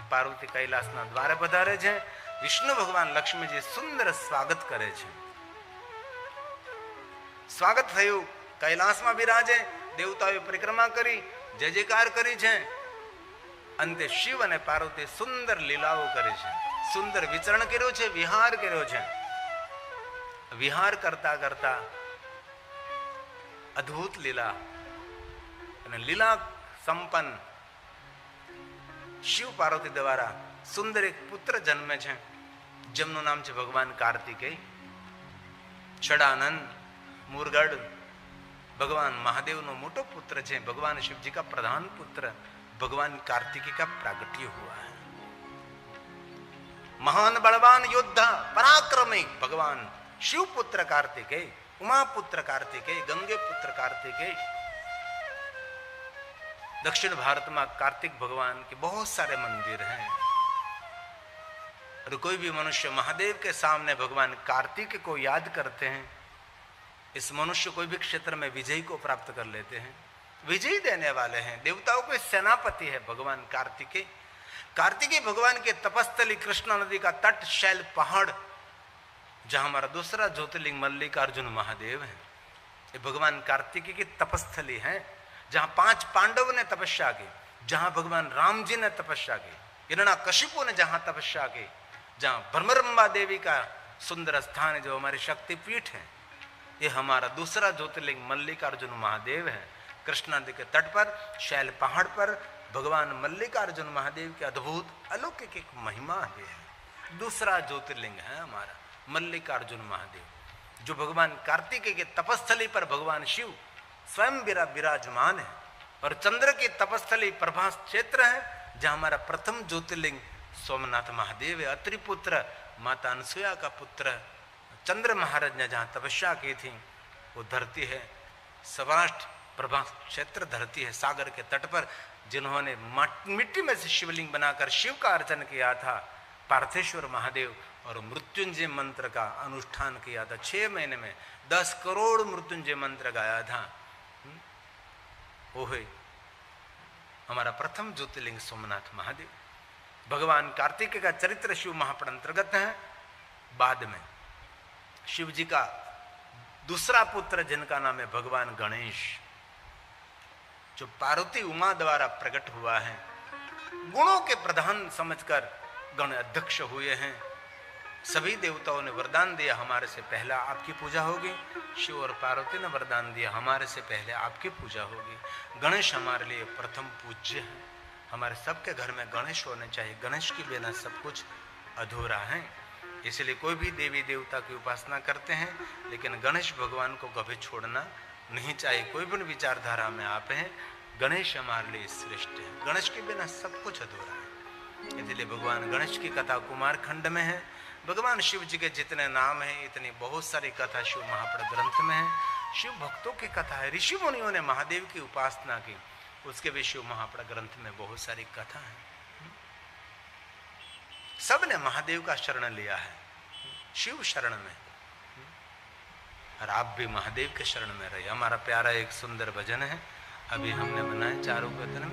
પાર્વતી કૈલાસના દ્વારે પધારે છે। વિષ્ણુ ભગવાન લક્ષ્મીજી સુંદર સ્વાગત કરે છે। સ્વાગત થયું, કૈલાસમાં બિરાજે, દેવતાઓએ પરિક્રમા કરી, જય જયકાર કરી છે। અંતે શિવ અને પાર્વતી સુંદર લીલાઓ કરી છે, સુંદર વિચરણ કર્યું છે, વિહાર કર્યો છે। વિહાર કરતા કરતા અદ્ભુત લીલા અને લીલા સંપન્ન શિવ પાર્વતી દ્વારા સુંદર એક પુત્ર જન્મે છે, જેમનું નામ છે ભગવાન કાર્તિકેય। ષડાનંદ મુરગડ भगवान महादेव नो मोटो पुत्र है, भगवान शिव जी का प्रधान पुत्र भगवान कार्तिकेय का प्रागट्य हुआ है। महान बलवान योद्धा पराक्रमी भगवान शिव पुत्र कार्तिकेय, उमा पुत्र कार्तिकेय, गंगे पुत्र कार्तिकेय। दक्षिण भारत में कार्तिक भगवान के बहुत सारे मंदिर हैं और कोई भी मनुष्य महादेव के सामने भगवान कार्तिक को याद करते हैं, इस मनुष्य कोई भी क्षेत्र में विजय को प्राप्त कर लेते हैं। विजय देने वाले हैं, देवताओं के सेनापति है भगवान कार्तिकेय। कार्तिकेय भगवान के तपस्थली कृष्णा नदी का तट, शैल पहाड़, जहां हमारा दूसरा ज्योतिर्लिंग मल्लिकार्जुन महादेव है, ये भगवान कार्तिकेय की तपस्थली है। जहां 5 पांडव ने तपस्या की, जहां भगवान राम जी ने तपस्या की, हिरण्याकशिपु ने जहां तपस्या की, जहां भ्रमरंबा देवी का सुंदर स्थान है, जो हमारी शक्तिपीठ है, ये हमारा दूसरा ज्योतिर्लिंग मल्लिकार्जुन महादेव है। कृष्णा नदी के तट पर, शैल पहाड़ पर भगवान मल्लिकार्जुन महादेव की अद्भुत अलौकिक एक महिमा है। दूसरा ज्योतिर्लिंग है हमारा मल्लिकार्जुन महादेव, जो भगवान कार्तिकेय के तपस्थली पर भगवान शिव स्वयं विराजमान है। और चंद्र की तपस्थली प्रभास क्षेत्र है, जहां हमारा प्रथम ज्योतिर्लिंग सोमनाथ महादेव है। अत्रि पुत्र माता अनसुया का पुत्र चंद्र महाराज ने जहाँ तपस्या की थी वो धरती है सौराष्ट्र प्रभास क्षेत्र धरती है, सागर के तट पर, जिन्होंने मिट्टी में से शिवलिंग बनाकर शिव का अर्चन किया था, पार्थेश्वर महादेव, और मृत्युंजय मंत्र का अनुष्ठान किया था। 6 महीने में 10 करोड़ मृत्युंजय मंत्र गाया था। वो है हमारा प्रथम ज्योतिर्लिंग सोमनाथ महादेव। भगवान कार्तिकेय का चरित्र शिव महापुराण अंतर्गत है। बाद में शिव जी का दूसरा पुत्र जिनका नाम है भगवान गणेश, जो पार्वती उमा द्वारा प्रकट हुआ है, गुणों के प्रधान समझकर गण अध्यक्ष हुए हैं। सभी देवताओं ने वरदान दिया, हमारे से पहला आपकी पूजा होगी। शिव और पार्वती ने वरदान दिया, हमारे से पहले आपकी पूजा होगी। गणेश हमारे लिए प्रथम पूज्य है। हमारे सबके घर में गणेश होने चाहिए, गणेश के बिना सब कुछ अधूरा है। इसलिए कोई भी देवी देवता की उपासना करते हैं, लेकिन गणेश भगवान को कभी छोड़ना नहीं चाहिए। कोई भी विचारधारा में आप हैं, गणेश हमारे लिए श्रेष्ठ है। गणेश के बिना सब कुछ अधूरा है। इसलिए भगवान गणेश की कथा कुमार खंड में है। भगवान शिव जी के जितने नाम हैं, इतनी बहुत सारी कथा शिव महापुराण ग्रंथ में है। शिव भक्तों की कथा है। ऋषि मुनियों ने महादेव की उपासना की, उसके भी शिव महापुराण ग्रंथ में बहुत सारी कथा है। सब ने महादेव का शरण लिया है, शिव शरण में। और आप भी महादेव के शरण में रहिए। हमारा प्यारा एक सुंदर भजन है, अभी हमने बनाया चारों कथन में।